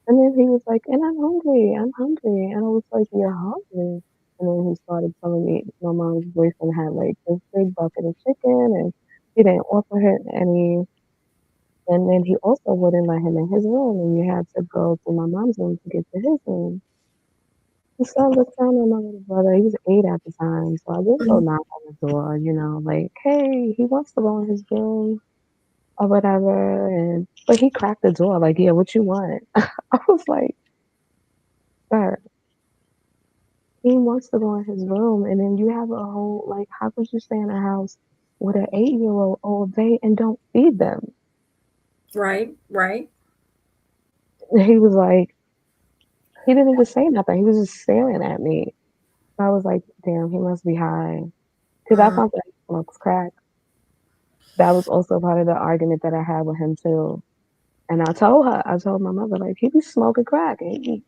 And then he was like, and I'm hungry. I'm hungry. And I was like, you're hungry. And then he started telling me my mom's boyfriend had like this big bucket of chicken and he didn't offer her any. And then he also wouldn't let him in his room and you had to go to my mom's room to get to his room. And so I looked down at my little brother. He was 8 at the time. So I just go Mhm. knock on the door, like, hey, he wants to go in his room or whatever. But he cracked the door like, yeah, what you want? I was like, sir, he wants to go in his room, and then you have a whole like, how could you stay in a house with an 8-year old all day and don't feed them? Right. Right. And he was like, he didn't even say nothing. He was just staring at me. I was like, damn, he must be high. Because I Mhm. found that he smokes crack. That was also part of the argument that I had with him too. And I told my mother, like, he be smoking crack, and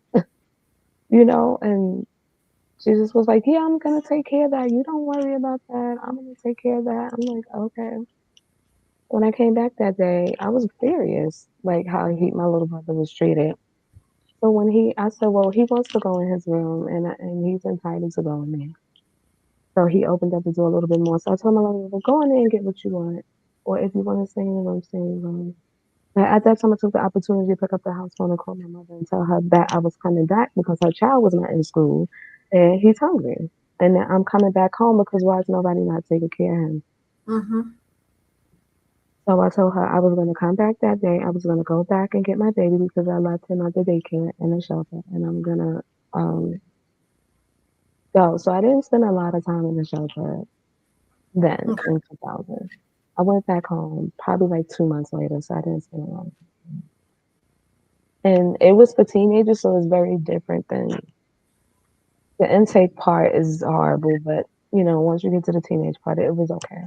she just was like, yeah, I'm gonna take care of that. You don't worry about that. I'm gonna take care of that. I'm like, okay. When I came back that day, I was furious, like how my little brother was treated. So I said, well, he wants to go in his room, and he's entitled to go in there. So he opened up the door a little bit more. So I told my little brother, go in there and get what you want, or if you want to stay in the room, stay in the room. And at that time, I took the opportunity to pick up the house phone and call my mother and tell her that I was coming back because her child was not in school, and he's hungry, and that I'm coming back home because why is nobody not taking care of him? Mhm. So I told her I was going to come back that day. I was going to go back and get my baby because I left him at the daycare and the shelter, and I'm going to go. So I didn't spend a lot of time in the shelter then Okay. in 2000. I went back home probably like 2 months later, so I didn't spend a lot of time. And it was for teenagers, so it's very different than the intake part is horrible, but once you get to the teenage part, it was okay.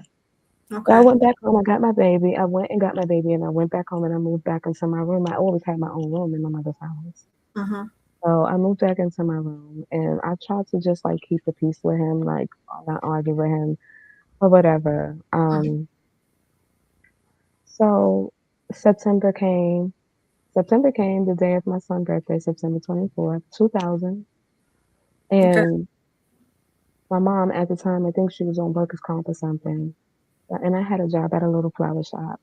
So I Okay. went back home, I got my baby. I went and got my baby and I went back home and I moved back into my room. I always had my own room in my mother's house. Mm-hmm. So I moved back into my room and I tried to just like keep the peace with him, like not argue with him or whatever. So September came. September came the day of my son's birthday, September 24th, 2000. Okay. And my mom at the time, I think she was on workers' comp or something. And I had a job at a little flower shop.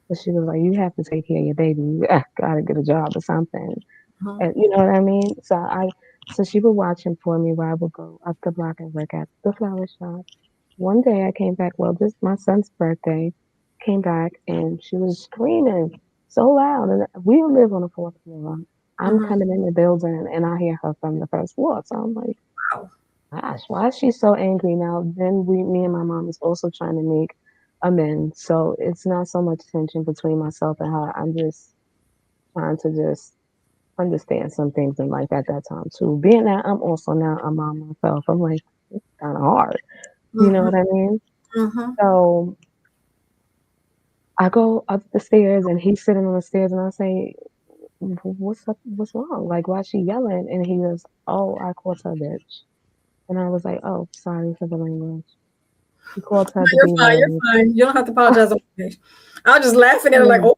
But she was like, you have to take care of your baby. You gotta get a job or something. Mm-hmm. And you know what I mean? So she would watch him for me while I would go up the block and work at the flower shop. One day I came back, well, this my son's birthday, came back and she was screaming so loud. And we live on the fourth floor. I'm Mm-hmm. coming in the building and I hear her from the first floor. So I'm like, Wow. gosh, why is she so angry now? Then me and my mom is also trying to make amends. So it's not so much tension between myself and her. I'm just trying to just understand some things in life at that time too. Being that I'm also now a mom myself, I'm like, it's kind of hard. You know Mm-hmm. what I mean? Mm-hmm. So I go up the stairs and he's sitting on the stairs and I say, What's up? What's wrong? Like, why is she yelling?" And he goes, "Oh, I called her a bitch." And I was like, "Oh, sorry for the language." He called her No, the you're B fine. You're word. fine. You don't have to apologize on stage. I was just laughing at it like, Mm. oh.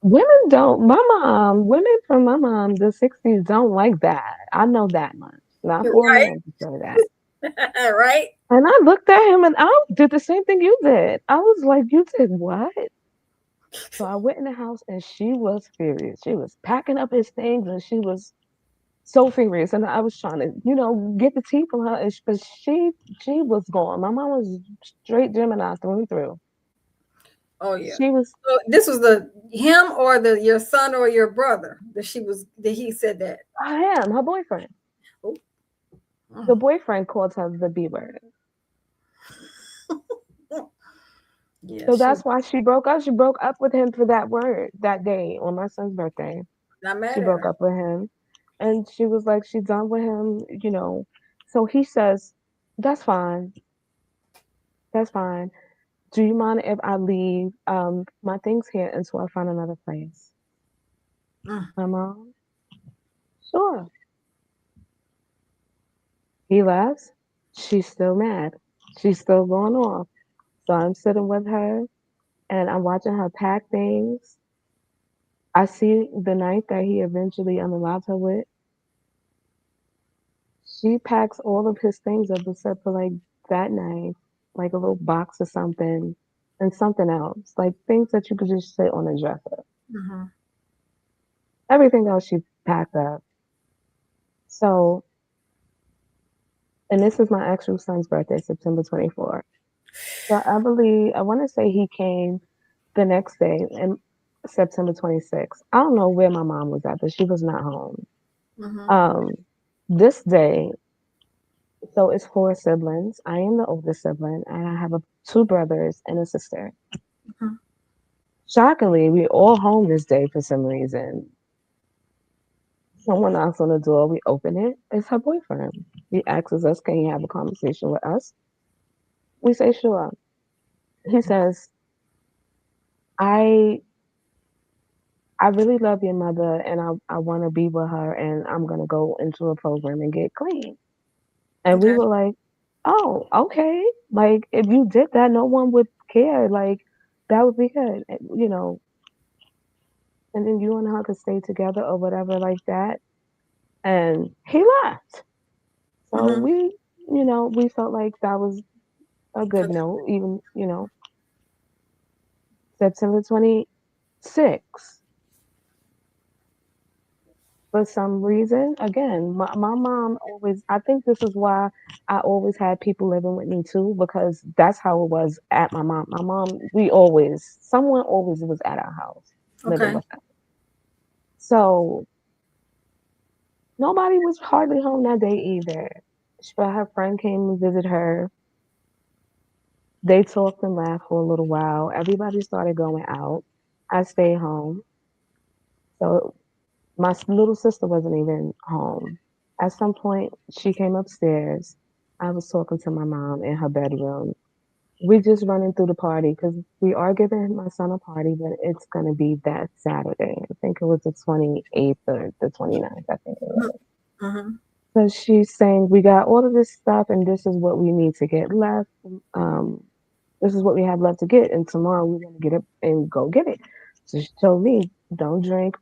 Women from my mom, the 60s don't like that. I know that much. Not for a Right. man to say that. Right. And I looked at him and I did the same thing you did. I was like, you did what? So I went in the house and she was furious. She was packing up his things and she was so furious. And I was trying to, get the tea from her. But she was gone. My mom was straight Gemini through and through. Oh yeah. She was So this was the him or the your son or your brother that he said that. him, her boyfriend. Oh, The mm, boyfriend called her the B word. mm. Yeah, So she that's why she broke up. She broke up with him for that word that day on my son's birthday. not She mad at broke her. up with him. And she was like, she's done with him. So he says, that's fine. That's fine. Do you mind if I leave my things here until I find another place? Mm, My mom, sure. He laughs. She's still mad. She's still going off. So I'm sitting with her and I'm watching her pack things. I see the night that he eventually unalived her with. She packs all of his things up except for like that night, like a little box or something, and something else, like things that you could just sit on a dresser. mhm. Everything else she packed up. So, and this is my actual son's birthday, September 24th. So I want to say he came the next day, in September 26th. I don't know where my mom was at, but she was not home. Mhm. Um, this day, so it's four siblings. I am the oldest sibling, and I have two brothers and a sister. Mhm. Shockingly, we all home this day for some reason. Someone knocks on the door, we open it. It's her boyfriend. He asks us, "Can you have a conversation with us?" We say, "Sure." He says, "I I really love your mother, and I want to be with her, and I'm gonna go into a program and get clean." And we Okay. were like, "Oh, okay. Like if you did that, no one would care. Like that would be good, And then you and her could stay together or whatever like that." And he left. So Mhm. we felt like that was a good Okay. note, even, September 26th. For some reason, again, my mom always, I think this is why I always had people living with me too, because that's how it was at my mom. My mom, someone always was at our house living Okay. with us. So nobody was hardly home that day either. But her friend came to visit her. They talked and laughed for a little while. Everybody started going out. I stayed home. So little sister wasn't even home. At some point, she came upstairs. I was talking to my mom in her bedroom. We just running through the party because we are giving my son a party, but it's gonna be that Saturday. I think it was the 28th or the 29th. I think it was. Mhm. So she's saying we got all of this stuff, and this is what we need to get left. Um, this is what we have left to get, and tomorrow we're gonna get it and go get it. So she told me, don't drink.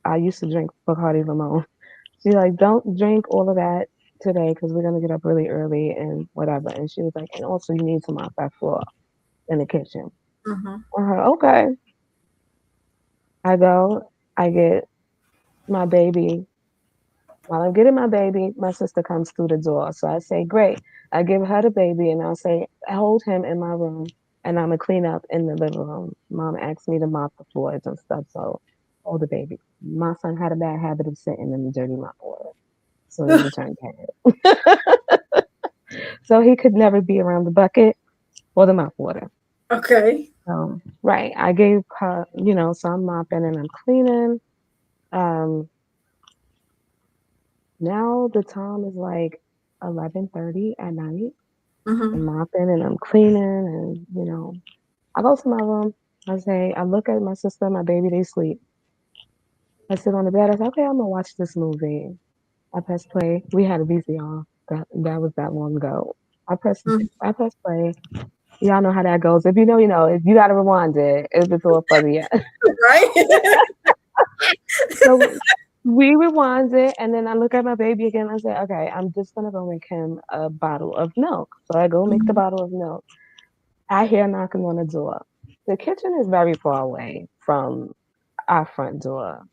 I used to drink Bacardi Limon. She's like, don't drink all of that today because we're gonna get up really early and whatever. And she was like, and also you need to mop that floor in the kitchen. Mhm. Okay. I go, I get my baby. While I'm getting my baby, my sister comes through the door. So I say, great. I give her the baby and I'll say, hold him in my room and I'm going to clean up in the living room. Mom asked me to mop the floors and stuff. So hold the baby. My son had a bad habit of sitting in the dirty mop water as soon as he turned 10. So he could never be around the bucket or the mop water. Okay. Right. I gave her, so I'm mopping and I'm cleaning. Um, Now the time is like 11:30 at night. I'm Mhm. mopping and I'm cleaning and I go to my room. I look at my sister and my baby, they sleep. I sit on the bed. I say, okay, I'm gonna watch this movie. I press play. We had a VCR. That was that long ago. I press Mhm. I press play. Y'all know how that goes. If you know, you know. If you gotta rewind it, if it's all fuzzy. Right. So we rewind it, and then I look at my baby again. I say, okay, I'm just gonna go make him a bottle of milk. So I go make the Mhm. bottle of milk. I hear knocking on the door. The kitchen is very far away from our front door.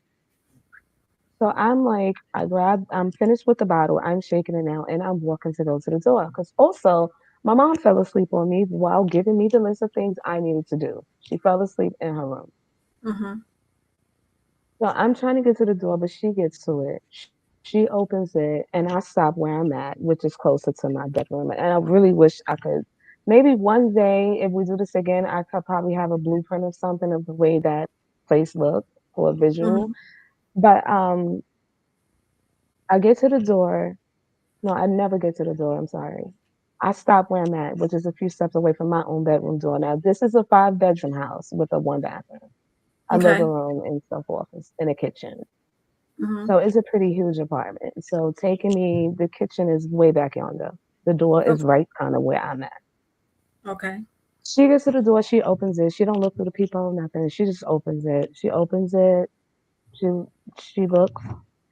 So I'm like, I'm finished with the bottle. I'm shaking it out, and I'm walking to go to the door. Because also, my mom fell asleep on me while giving me the list of things I needed to do. She fell asleep in her room. Mhm. So I'm trying to get to the door, but she gets to it. She opens it, and I stop where I'm at, which is closer to my bedroom. And I really wish I could. Maybe one day, if we do this again, I could probably have a blueprint of something of the way that place looked or a visual. Mhm. But I get to the door. No, I never get to the door. I'm sorry. I stop where I'm at, which is a few steps away from my own bedroom door. Now, this is a 5 bedroom house with a one bathroom, a living Okay. room, and stuff office, and a kitchen. Mhm. So it's a pretty huge apartment. So taking me, the kitchen is way back yonder. The door is Okay. right kind of where I'm at. Okay. She gets to the door, she opens it. She don't look through the peephole, nothing. She just opens it. She opens it. She she looks.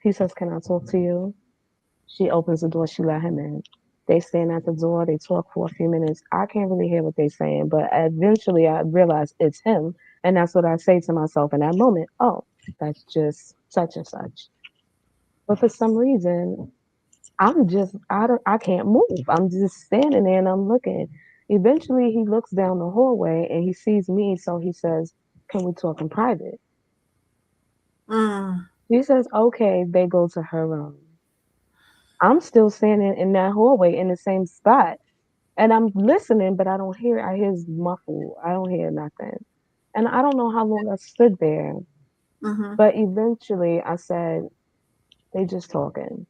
He says, "Can I talk to you?" She opens the door. She let him in. They stand at the door. They talk for a few minutes. I can't really hear what they're saying, but eventually I realize it's him, and that's what I say to myself in that moment. Oh, that's just such and such. But for some reason, I can't move. I'm just standing there and I'm looking. Eventually he looks down the hallway and he sees me, so he says, "Can we talk in private?" Mm. He says, "Okay." They go to her room. I'm still standing in that hallway in the same spot. And I'm listening, but I don't hear. I hear his muffled. I don't hear nothing. And I don't know how long I stood there. Mhm. But eventually I said, they just talking.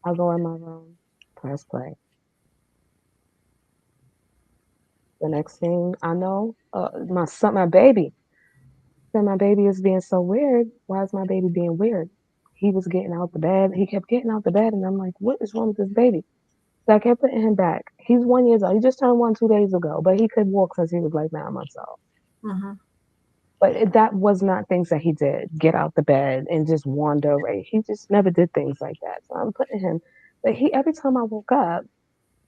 I go in my room, press play. The next thing I know, my baby. Said my baby is being so weird. Why is my baby being weird? He was getting out the bed. He kept getting out the bed, and I'm like, what is wrong with this baby? So I kept putting him back. He's 1 year old. He just turned 1 2 days ago, but he could walk since he was like 9 months old. Mhm. But that was not things that he did. Get out the bed and just wander away. He just never did things like that. So I'm putting him. But he every time I woke up,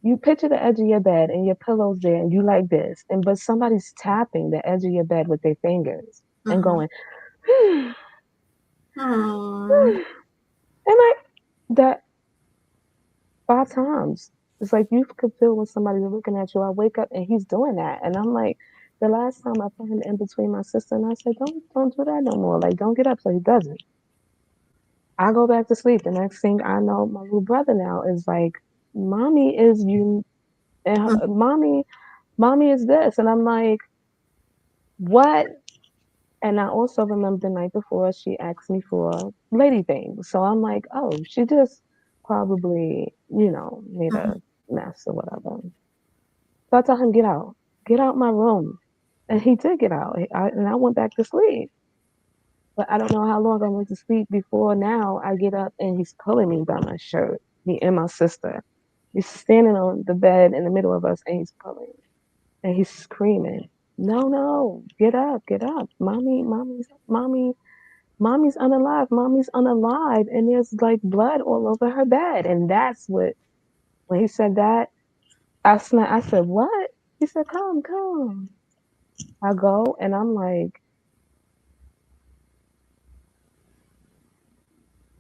you picture the edge of your bed and your pillow's there and you like this, and but somebody's tapping the edge of your bed with their fingers and Mhm. going, and Mm. like that 5 times. It's like you could feel when somebody's looking at you. I wake up and he's doing that, and I'm like, the last time I put him in between my sister and I said, don't do that no more. Like, don't get up so he doesn't. I go back to sleep. The next thing I know, my little brother now is like, mommy is you, and Mm. mommy is this, and I'm like, what? And I also remember the night before she asked me for lady things. So I'm like, oh, she just probably, made Hmm. a mess or whatever. So I told him, get out my room. And he did get out. And I went back to sleep. But I don't know how long I went to sleep before now I get up and he's pulling me by my shirt. Me and my sister. He's standing on the bed in the middle of us and he's pulling. And he's screaming, no, no, get up, get up. Mommy's unalive. Mommy's unalive. And there's like blood all over her bed. And that's what, when he said that, I said, what? He said, come, come. I go and I'm like,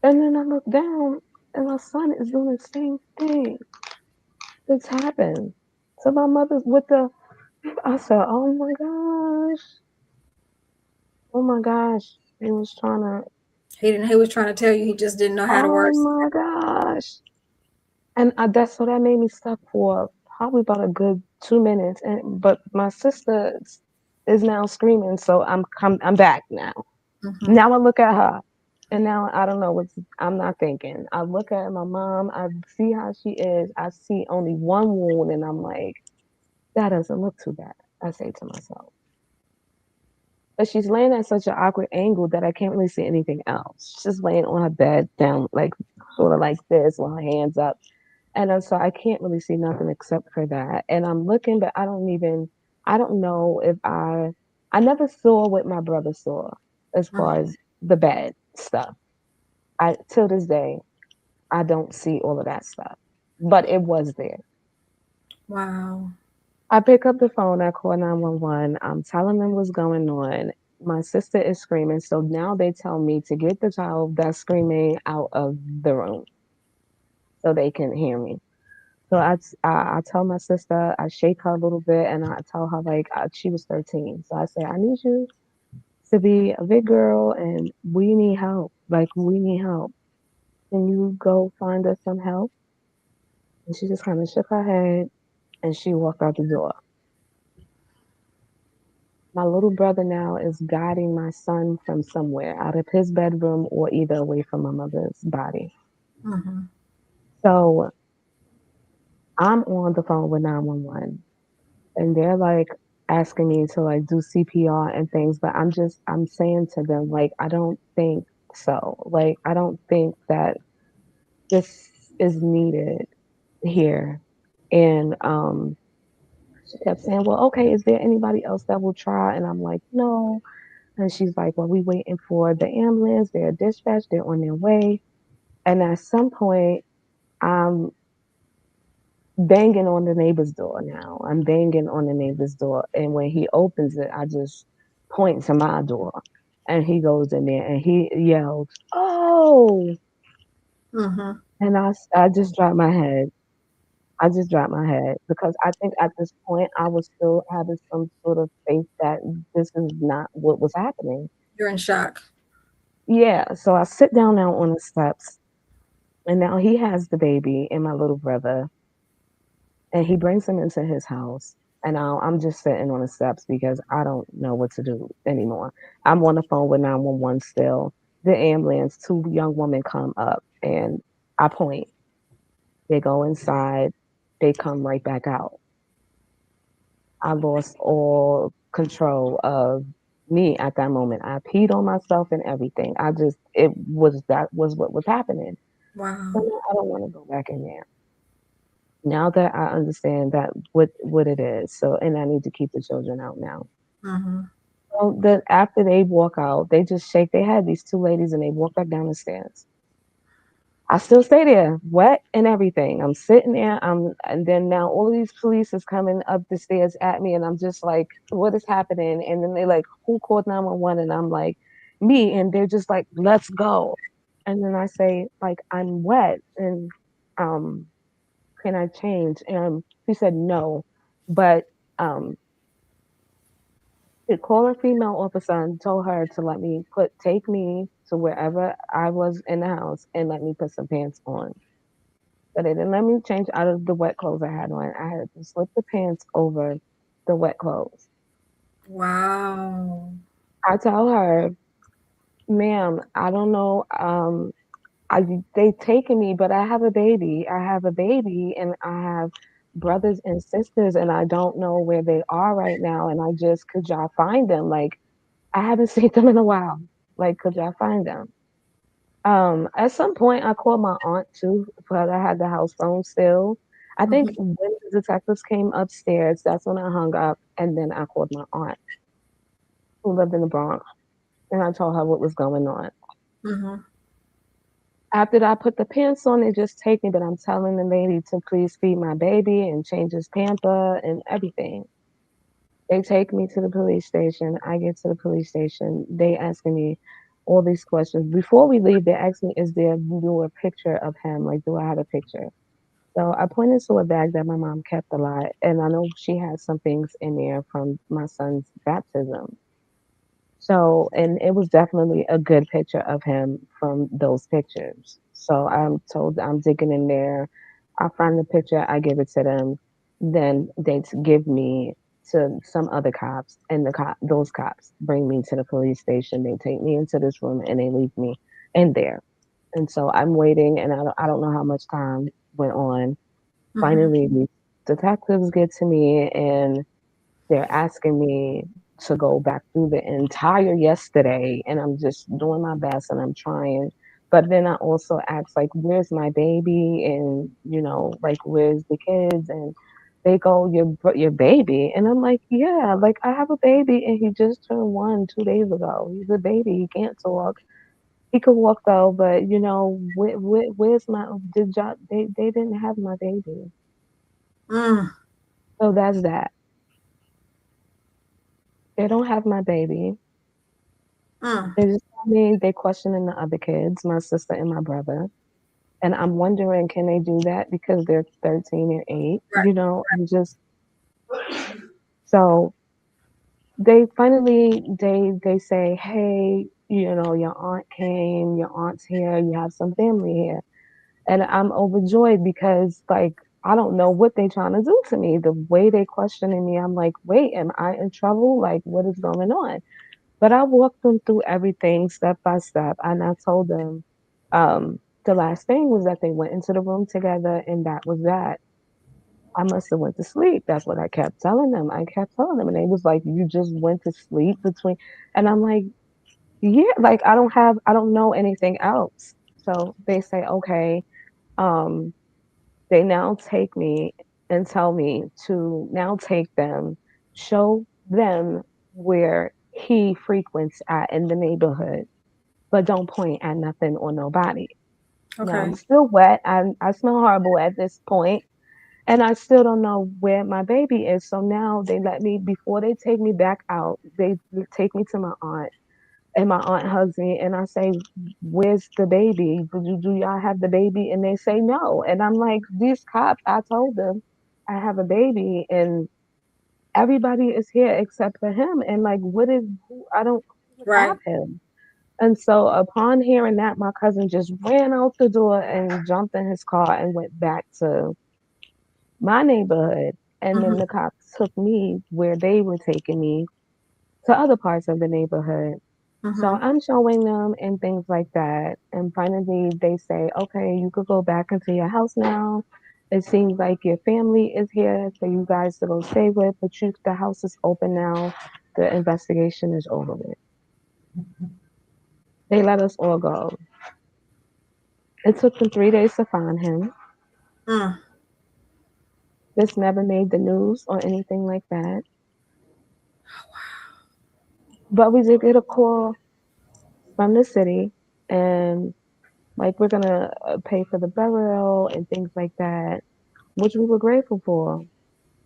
and then I look down and my son is doing the same thing that's happened. So my mother's with the, I said, oh my gosh. He was trying to, He didn't. He was trying to tell you. He just didn't know how to oh words. my gosh. And that's so that made me stuck for probably about a good 2 minutes. And but my sister is now screaming, so I'm back now. Hmm. Now I look at her, and now I don't know what's. I'm not thinking. I look at my mom. I see how she is. I see only one wound, and I'm like, that doesn't look too bad. I say to myself, but she's laying at such an awkward angle that I can't really see anything else. She's just laying on her bed, down like sort of like this, with her hands up. And so I can't really see nothing except for that. And I'm looking, but I don't know if I never saw what my brother saw as far Hmm. as the bad stuff. Till this day, I don't see all of that stuff, but it was there. Wow. I pick up the phone, I call 911. I'm telling them what's going on. My sister is screaming. So now they tell me to get the child that's screaming out of the room so they can hear me. So I tell my sister, I shake her a little bit, and I tell her like she was 13. So I say, I need you to be a big girl, and we need help. Like we need help. Can you go find us some help? And she just kind of shook her head, and she walked out the door. My little brother now is guiding my son from somewhere out of his bedroom or either away from my mother's body. Hmm. So I'm on the phone with 911 and they're like asking me to like do CPR and things, but I'm saying to them like I don't think so. Like I don't think that this is needed here. And she kept saying, "Well, okay, is there anybody else that will try?" And I'm like, "No." And she's like, "Well, we waiting for the ambulance. They're dispatched. They're on their way." And at some point, I'm banging on the neighbor's door now. I'm banging on the neighbor's door. And when he opens it, I just point to my door. And he goes in there and he yells, "Oh!" Hmm. And I just dropped my head. I just dropped my head because I think at this point I was still having some sort of faith that this is not what was happening. You're in shock. Yeah. So I sit down now on the steps and now he has the baby and my little brother and he brings him into his house. And now I'm just sitting on the steps because I don't know what to do anymore. I'm on the phone with 911 still. The ambulance, two young women come up and I point. They go inside. They come right back out. I lost all control of me at that moment. I peed on myself and everything. That was what was happening. So Wow. now I don't want to go back in there. Now that I understand that what it is. So and I need to keep the children out now. Hmm. So then after they walk out, they just shake their head, these two ladies, and they walk back down the stairs. I still stay there, wet and everything. I'm sitting there. And then now all of these police is coming up the stairs at me, and I'm just like, "What is happening?" And then they like, "Who called 911?" And I'm like, "Me." And they're just like, "Let's go." And then I say, like, "I'm wet, and um, can I change?" And she said, "No," but um, they called a female officer and told her to take me to wherever I was in the house and let me put some pants on. So they didn't let me change out of the wet clothes I had on. I had to slip the pants over the wet clothes. Wow. I tell her, ma'am, I don't know. They taken me, but I have a baby. I have a baby, and I have brothers and sisters, and I don't know where they are right now. And I just could y'all find them? Like I haven't seen them in a while. Like could y'all find them? At some point, I called my aunt too, but I had the house phone still. I think Mm-hmm. when the detectives came upstairs, that's when I hung up, and then I called my aunt who lived in the Bronx, and I told her what was going on. Mm-hmm. After I put the pants on, they just take me, but I'm telling the lady to please feed my baby and change his pamper and everything. They take me to the police station. I get to the police station. They asking me all these questions. Before we leave, they ask me, is there do a picture of him? Like, do I have a picture? So I pointed to a bag that my mom kept a lot, and I know she had some things in there from my son's baptism. So, and it was definitely a good picture of him from those pictures. So I'm told I'm digging in there. I find the picture, I give it to them. Then they give me to some other cops, and those cops bring me to the police station. They take me into this room and they leave me in there. And so I'm waiting, and I don't know how much time went on. Mm-hmm. Finally, these detectives get to me, and they're asking me to go back through the entire yesterday, and I'm just doing my best and I'm trying. But then I also ask, like, where's my baby? And, like, where's the kids? And they go, your baby. And I'm like, yeah, like, I have a baby and he just turned 1 2 days ago. He's a baby. He can't talk. He could walk though, but, where's my, did y'all, they didn't have my baby. Mm. So that's that. They don't have my baby. Mm. They just told me they questioning the other kids, my sister and my brother. And I'm wondering, can they do that because they're 13 and 8? I'm just so they finally they say, hey, your aunt came, your aunt's here, you have some family here. And I'm overjoyed because like I don't know what they trying to do to me. The way they questioning me, I'm like, wait, am I in trouble? Like, what is going on? But I walked them through everything step by step, and I told them the last thing was that they went into the room together, and that was that. I must have went to sleep. That's what I kept telling them. I kept telling them, and they was like, "You just went to sleep between," and I'm like, "Yeah, like I don't know anything else." So they say, "Okay." Um, they now take me and tell me to now take them, show them where he frequents at in the neighborhood, but don't point at nothing or nobody. Now I'm Okay. still wet. I smell horrible at this point, and I still don't know where my baby is. So now they let me before they take me back out. They take me to my aunt, and my aunt hugs me, and I say, "Where's the baby? Do y'all have the baby?" And they say no, and I'm like, "These cops, I told them I have a baby, and everybody is here except for him. And like, what is? I don't have Right. him." And so, upon hearing that, my cousin just ran out the door and jumped in his car and went back to my neighborhood. And then Mm-hmm. the cops took me where they were taking me to other parts of the neighborhood. So Mm-hmm. I'm showing them and things like that. And finally, they say, okay, you could go back into your house now. It seems like your family is here for you guys to go stay with, but the house is open now. The investigation is over with. They let us all go. It took them 3 days to find him. Mm. This never made the news or anything like that. But we did get a call from the city, and like we're gonna pay for the burial and things like that, which we were grateful for.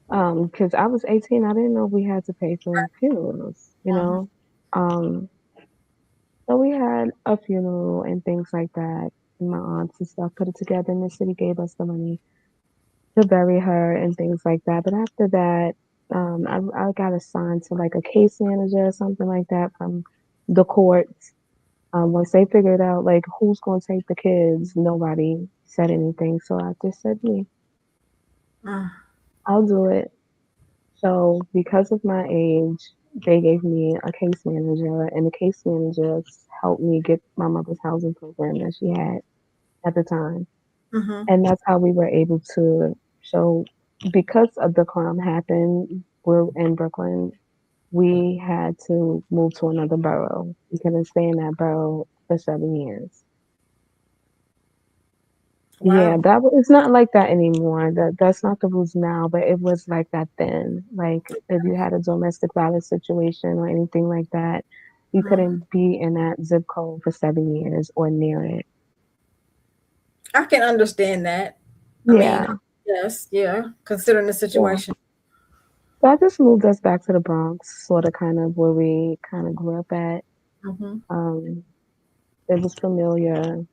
Because I was 18, I didn't know we had to pay for funerals, you Mm-hmm. know. Um, so we had a funeral and things like that. And my aunts and stuff put it together, and the city gave us the money to bury her and things like that. But after that, I got assigned to like a case manager or something like that from the courts. Once they figured out like who's gonna take the kids, nobody said anything. So I just said me, Mm. I'll do it. So because of my age, they gave me a case manager, and the case manager helped me get my mother's housing program that she had at the time. Mm-hmm. And that's how we were able to show, because of the crime happened, we're in Brooklyn, we had to move to another borough. We couldn't stay in that borough for 7 years. Yeah, Wow. it's not like that anymore. That's not the rules now, but it was like that then. Like if you had a domestic violence situation or anything like that, you Mhm. couldn't be in that zip code for 7 years or near it. I can understand that. I mean, Yeah, yes, yeah, considering the yeah. situation. So I just moved us back to the Bronx, sort of kind of where we kind of grew up at. Hmm. Um, it was familiar,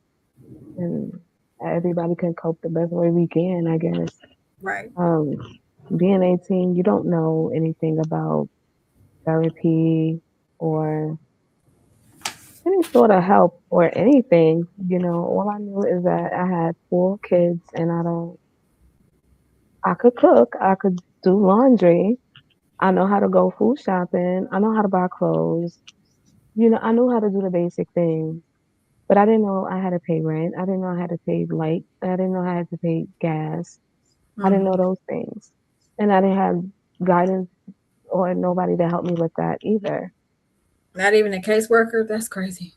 and everybody can cope the best way we can, I guess. Right. Um, being 18, you don't know anything about therapy or any sort of help or anything. All I knew is that I had 4 kids, and I could cook, I could do laundry, I know how to go food shopping, I know how to buy clothes. I knew how to do the basic things, but I didn't know I had to pay rent. I didn't know I had to pay light. I didn't know I had to pay gas. I didn't know Hmm. those things. And I didn't have guidance or nobody to help me with that either. Not even a caseworker. That's crazy.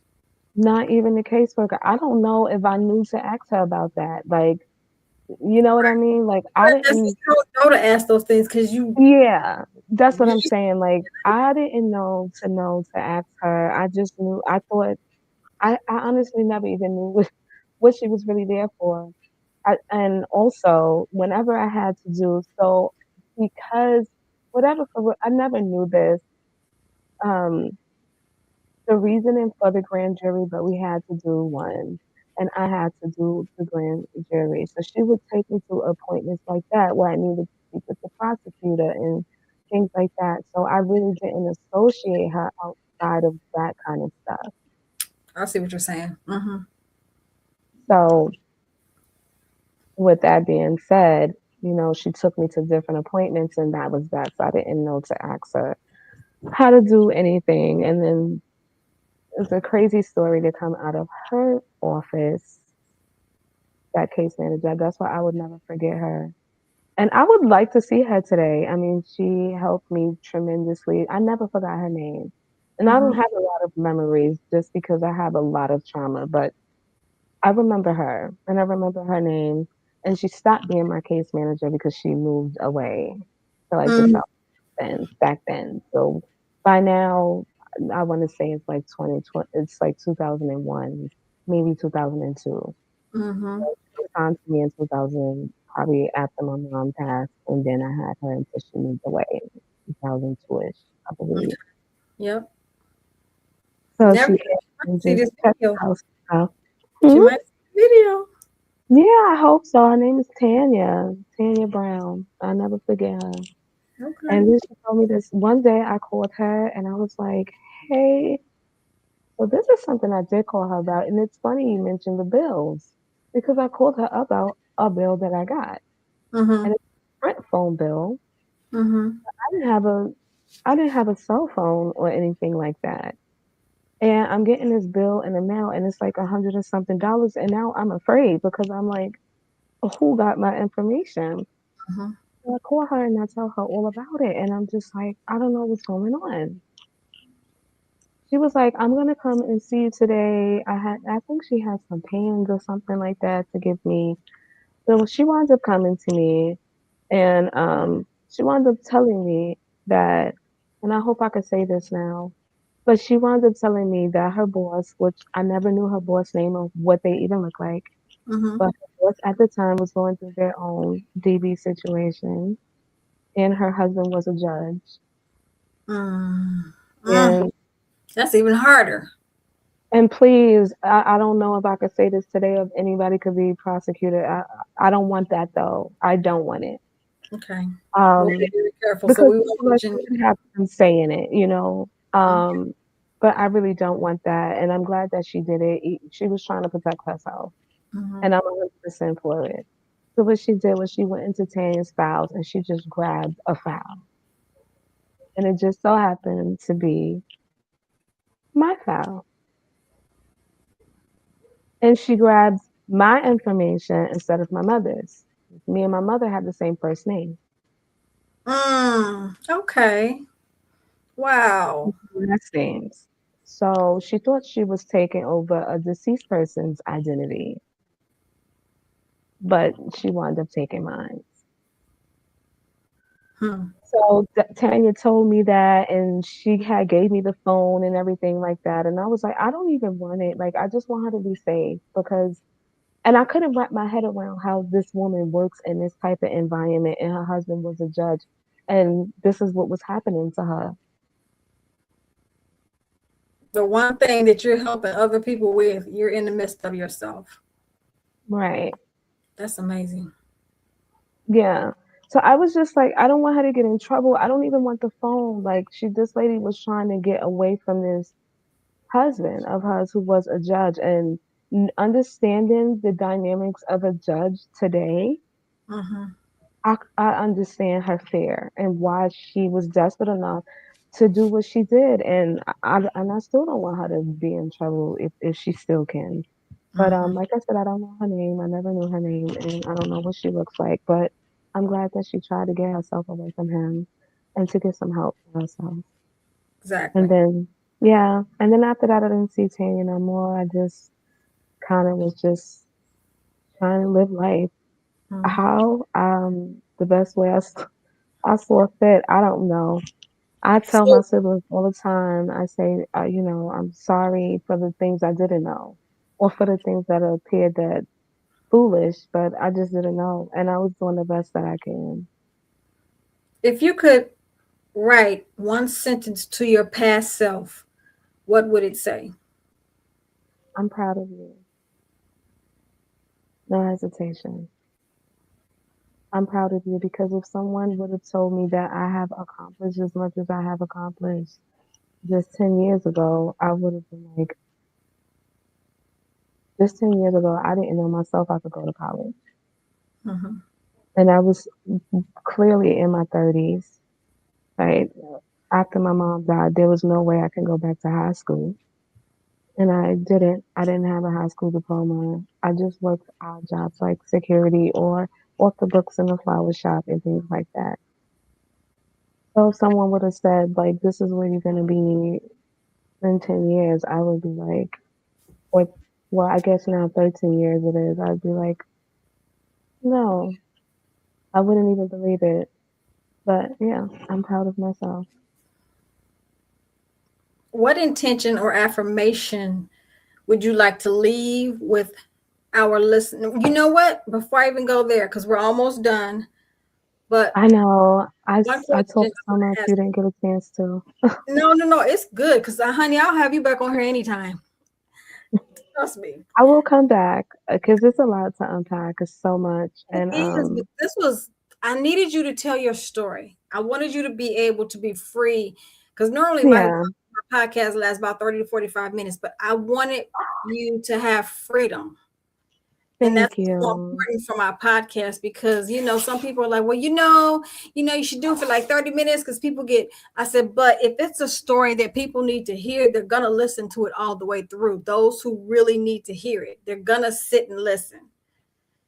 Not even the caseworker. I don't know if I knew to ask her about that. Like, you know what I mean? Like, I But that's didn't, you don't know to ask those things because yeah, that's what you I'm saying. Like, I didn't know to ask her. I just knew, I thought, I honestly never even knew what she was really there for. And also, whenever I had to do so, because whatever, I never knew this. Um, the reasoning for the grand jury, but we had to do one, and I had to do the grand jury. So she would take me to appointments like that where I needed to speak with the prosecutor and things like that. So I really didn't associate her outside of that kind of stuff. I see what you're saying. Hmm. So with that being said, she took me to different appointments, and that was that. So I didn't know to ask her how to do anything. And then it's a crazy story to come out of her office, that case manager. That's why I would never forget her. And I would like to see her today. I mean, she helped me tremendously. I never forgot her name. And I don't Hmm. have a lot of memories just because I have a lot of trauma, but I remember her and I remember her name. And she stopped being my case manager because she moved away to like the Hmm. South then, back then. So by now, I want to say it's like 2020, it's like 2001, maybe 2002. Hmm. She was on to me in 2000, probably after my mom passed. And then I had her until she moved away in 2002-ish, I Okay. believe. Yep. So Never she came and see just this checked video. the house out. She Hmm? might see the video. Yeah, I hope so. Her name is Tanya, Tanya Brown. I'll never forget her. Okay. And then she told me this one day I called her and I was like, hey, so this is something I did call her about. And it's funny you mentioned the bills because I called her about a bill that I got. And Hmm. it's a Sprint phone bill. Hmm. I didn't have a I didn't have a cell phone or anything like that. And I'm getting this bill in the mail and it's like 100 and something dollars. And now I'm afraid because I'm like, who got my information? Hmm. So I call her and I tell her all about it. And I'm just like, I don't know what's going on. She was like, I'm gonna come and see you today. I think she had some pans or something like that to give me. So she winds up coming to me and she wound up telling me that, and I hope I can say this now, but she wound up telling me that her boss, which I never knew her boss name or what they even look like, Hmm. but her boss at the time was going through their own DV situation, and her husband was a judge. Mm. Mm. And That's even harder. please, I don't know if I could say this today if anybody could be prosecuted. I don't want that though. I don't want it. Okay. We'll be Um, very careful so because we won't people are mention. should have them saying it. Mhm. But I really don't want that, and I'm glad that she did it. She was trying to protect herself, Mhm. and I'm 100% for it. So what she did was she went into Tanya's files and she just grabbed a file and it just so happened to be my file. And she grabs my information instead of my mother's. Me and my mother have the same first name. Okay. Wow. Last names. So she thought she was taking over a deceased person's identity, but she wound up taking mine. Hmm. So Tanya told me that, and she had gave me the phone and everything like that. And I was like, I don't even want it. Like, I just want her to be safe because, and I couldn't wrap my head around how this woman works in this type of environment, and her husband was a judge, and this is what was happening to her. The one thing that you're helping other people with, you're in the midst of yourself. Right. That's amazing. Yeah. So I was just like, I don't want her to get in trouble. I don't even want the phone. Like this lady was trying to get away from this husband of hers who was a judge, and understanding the dynamics of a judge today, Mm-hmm. I understand her fear and why she was desperate enough to do what she did. And I still don't want her to be in trouble if she still can. But Mm-hmm. like I said, I don't know her name. I never knew her name, and I don't know what she looks like. But I'm glad that she tried to get herself away from him and to get some help for herself. And Exactly. then, yeah, and then after that, I didn't see Tanya no more. I just kind of was just trying to live life. Mm-hmm. How the best way I saw fit, I don't know. I tell my So siblings all the time. I say, I'm sorry for the things I didn't know, or for the things that appeared that foolish, but I just didn't know, and I was doing the best that I can. if you could write one sentence to your past self, what would it say? I'm proud of you. No hesitation. I'm proud of you because if someone would have told me that I have accomplished as much as I have accomplished just 10 years ago, I would have been like, just 10 years ago, I didn't know myself I could go to college. Mm-hmm. And I was clearly in my 30s, right? After my mom died, there was no way I can go back to high school. And I didn't. I didn't have a high school diploma. I just worked odd jobs like security or off the books in the flower shop and things like that. So if someone would have said, like, this is where you're going to be in 10 years, I would be like, or, well, I guess now 13 years it is. I'd be like, no, I wouldn't even believe it. But yeah, I'm proud of myself. What intention or affirmation would you like to leave with our listener? You know what? Before I even go there, because we're almost done, but I know. one I question talked I so want much to you ask. didn't get a chance to. No, no, no. It's good because, honey, I'll have you back on here anytime. Trust me. I will come back because it's a lot to unpack. It's so much. It And is, but this was, I needed you to tell your story. I wanted you to be able to be free because normally yeah, my podcast lasts about 30 to 45 minutes, but I wanted you to have freedom. And that's thank what's so you. important for my podcast because some people are like, well, you should do it for like 30 minutes because people get. I said, but if it's a story that people need to hear, they're gonna listen to it all the way through. Those who really need to hear it, they're gonna sit and listen.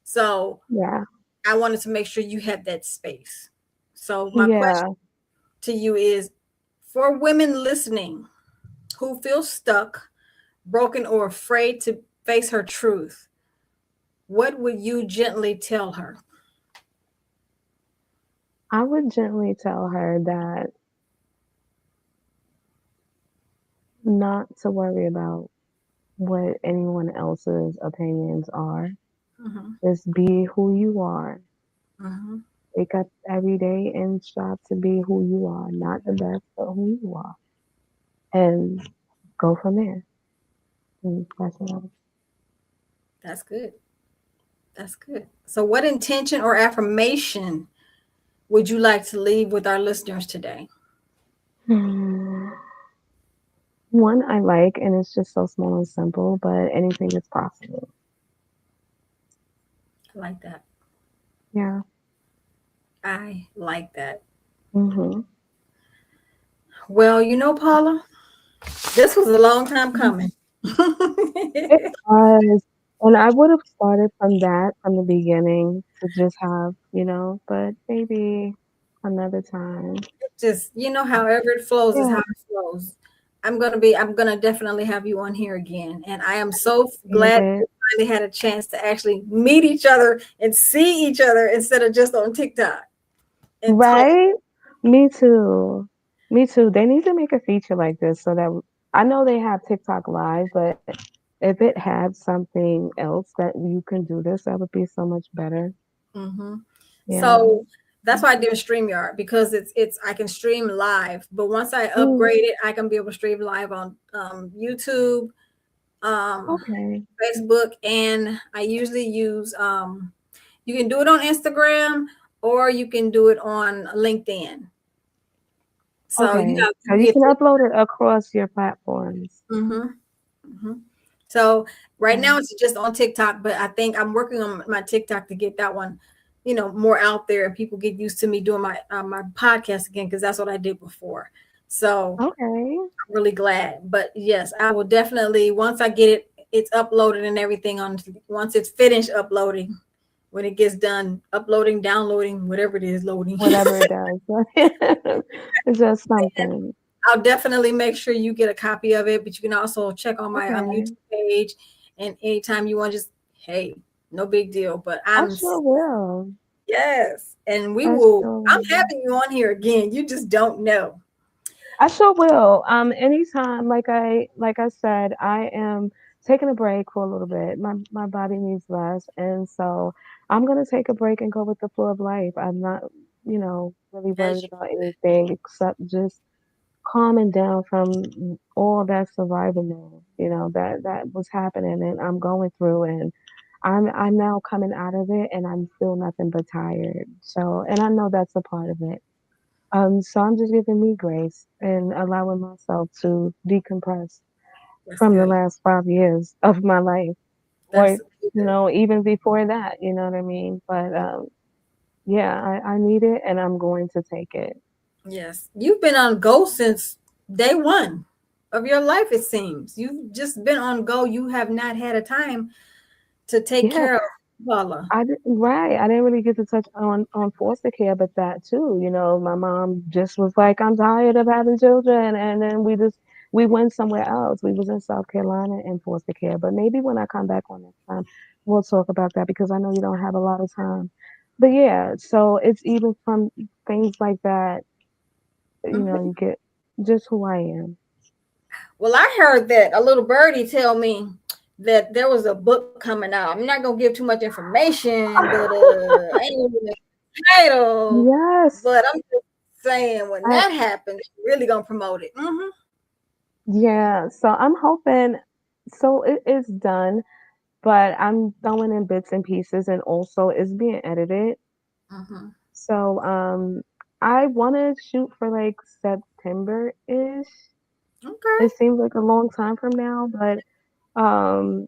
So Yeah, I wanted to make sure you had that space. So my question yeah. to you is for women listening who feel stuck, broken, or afraid to face her truth, what would you gently tell her? I would gently tell her that not to worry about what anyone else's opinions are. Mhm, Just be who you are. mhm. Wake up every day and strive to be who you are, not the best, but who you are, and go from there. And that's what I would. That's good. That's good. So, what intention or affirmation would you like to leave with our listeners today? Hmm. One I like, and it's just so small and simple, but anything is possible. I like that. Yeah. I like that. Hmm. Well, Paula, this was a long time coming. It was. And I would have started from that from the beginning to just have, but maybe another time. Just, however it flows is how Yeah, it flows. I'm gonna definitely have you on here again. And I am so appreciate glad we it. finally had a chance to actually meet each other and see each other instead of just on TikTok and talk. Right? Me too. Me too. They need to make a feature like this so that I know they have TikTok Live, but if it had something else that you can do this, that would be so much better. Hmm. Yeah. So that's why I did a StreamYard, because it's I can stream live, but once I Mm, upgrade it, I can be able to stream live on YouTube, um, okay. Facebook, and I usually use you can do it on Instagram or you can do it on LinkedIn. So Okay. So you you get can 3. upload it across your platforms. Mm-hmm. Mm-hmm. So right Okay. now it's just on TikTok, but I think I'm working on my TikTok to get that one, more out there and people get used to me doing my podcast again, because that's what I did before. So Okay. I'm really glad. But yes, I will definitely, once I get it's uploaded and everything on. Once it's finished uploading, when it gets done uploading, downloading, whatever it is, loading. Whatever it does. It's just something. I'll definitely make sure you get a copy of it, but you can also check on my Okay. YouTube page, and anytime you want, just hey, no big deal. But I sure will. yes, and we I will. sure I'm will. having you on here again. You just don't know. I sure will. Anytime, like I said, I am taking a break for a little bit. My body needs rest, and so I'm gonna take a break and go with the flow of life. I'm not, really As worried you about anything except just calming down from all that survival mode, that was happening and I'm going through, and I'm now coming out of it and I'm still nothing but tired. So, and I know that's a part of it. So I'm just giving me grace and allowing myself to decompress that's from the good. last 5 years of my life, or That's good. even before that. You know what I mean? But yeah, I need it, and I'm going to take it. Yes, you've been on go since day one of your life. It seems you've just been on go. You have not had a time to take Yeah, care of Paula. I didn't, right. I didn't really get to touch on foster care, but that too. My mom just was like, "I'm tired of having children," and then we went somewhere else. We was in South Carolina in foster care, but maybe when I come back on next time, we'll talk about that because I know you don't have a lot of time. But yeah, so it's even from things like that, Mhm. you get just who I am. Well, I heard that a little birdie tell me that there was a book coming out. I'm not gonna give too much information, but I ain't gonna give the title. Yes, But I'm just saying, when I that happens, you're really gonna promote it. Mm-hmm. yeah. So I'm hoping. So it is done. But I'm throwing in bits and pieces, and also it's being edited. Mm-hmm. So I want to shoot for like September-ish. Okay. It seems like a long time from now, but um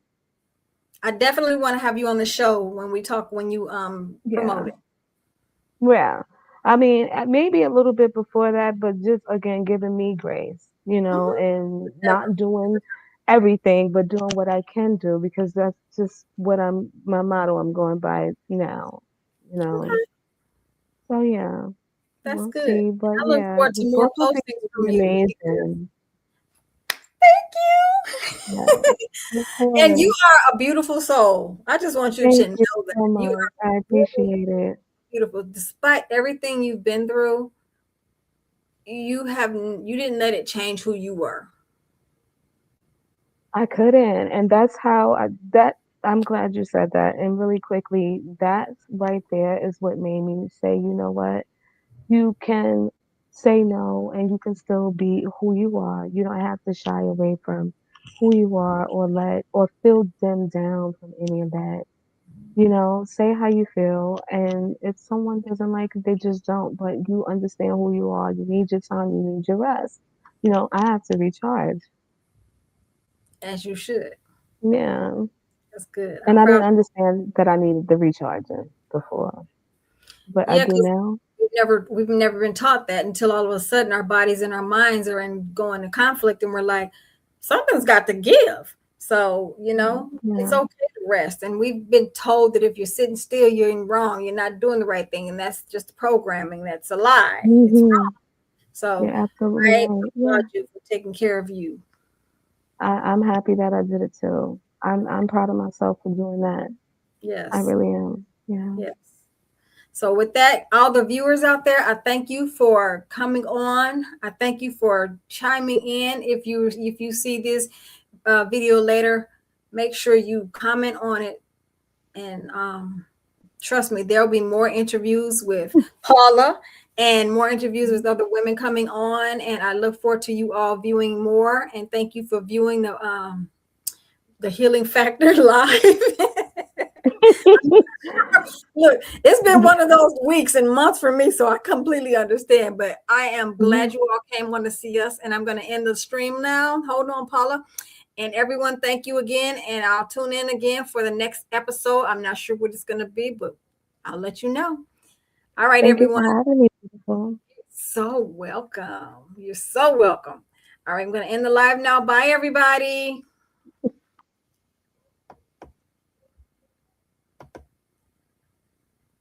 I definitely want to have you on the show when we talk, when you promote yeah. it. Yeah. I mean, maybe a little bit before that, but just again giving me grace, Mm-hmm. and not doing everything, but doing what I can do because that's just what my motto I'm going by now, you know. Okay. So yeah. That's We'll good. see, but I look yeah, forward the to more book will postings be from you. amazing. Thank Yeah, you. of And you course. are a beautiful soul. I just want you to Thank know you that so you much. are I really appreciate it. beautiful. Despite everything you've been through, you didn't let it change who you were. I couldn't, and that's how I'm glad you said that. And really quickly, that right there is what made me say, you know what? You can say no and you can still be who you are. You don't have to shy away from who you are or feel dimmed down from any of that. Say how you feel, and if someone doesn't like it, they just don't. But you understand who you are. You need your time. You need your rest. I have to recharge. As you should. Yeah, That's good. and I'm I didn't proud. understand that I needed the recharging before, but I Yeah, do because now. we've never been taught that until all of a sudden our bodies and our minds are in going to conflict, and we're like, something's got to give. So, it's Yeah. okay to rest. And we've been told that if you're sitting still, you're in wrong. You're not doing the right thing. And that's just programming. That's a lie. It's Mhm. wrong. So You're absolutely I right. applaud Yeah. you for taking care of you. I'm happy that I did it too. I'm proud of myself for doing that. I Yes. really am. Yeah. Yes. So with that, all the viewers out there, I thank you for coming on. I thank you for chiming in. If you see this video later, make sure you comment on it, and trust me, there'll be more interviews with Paula and more interviews with other women coming on. And I look forward to you all viewing more. And thank you for viewing the Healing Factor live. Look, it's been one of those weeks and months for me, so I completely understand. But I am Yeah. glad you all came on to see us, and I'm going to end the stream now. Hold on, Paula. And everyone, thank you again, and I'll tune in again for the next episode. I'm not sure what it's going to be, but I'll let you know. All right, Thank you everyone. for having me, beautiful. So welcome. You're so welcome. All right, I'm going to end the live now. Bye, everybody.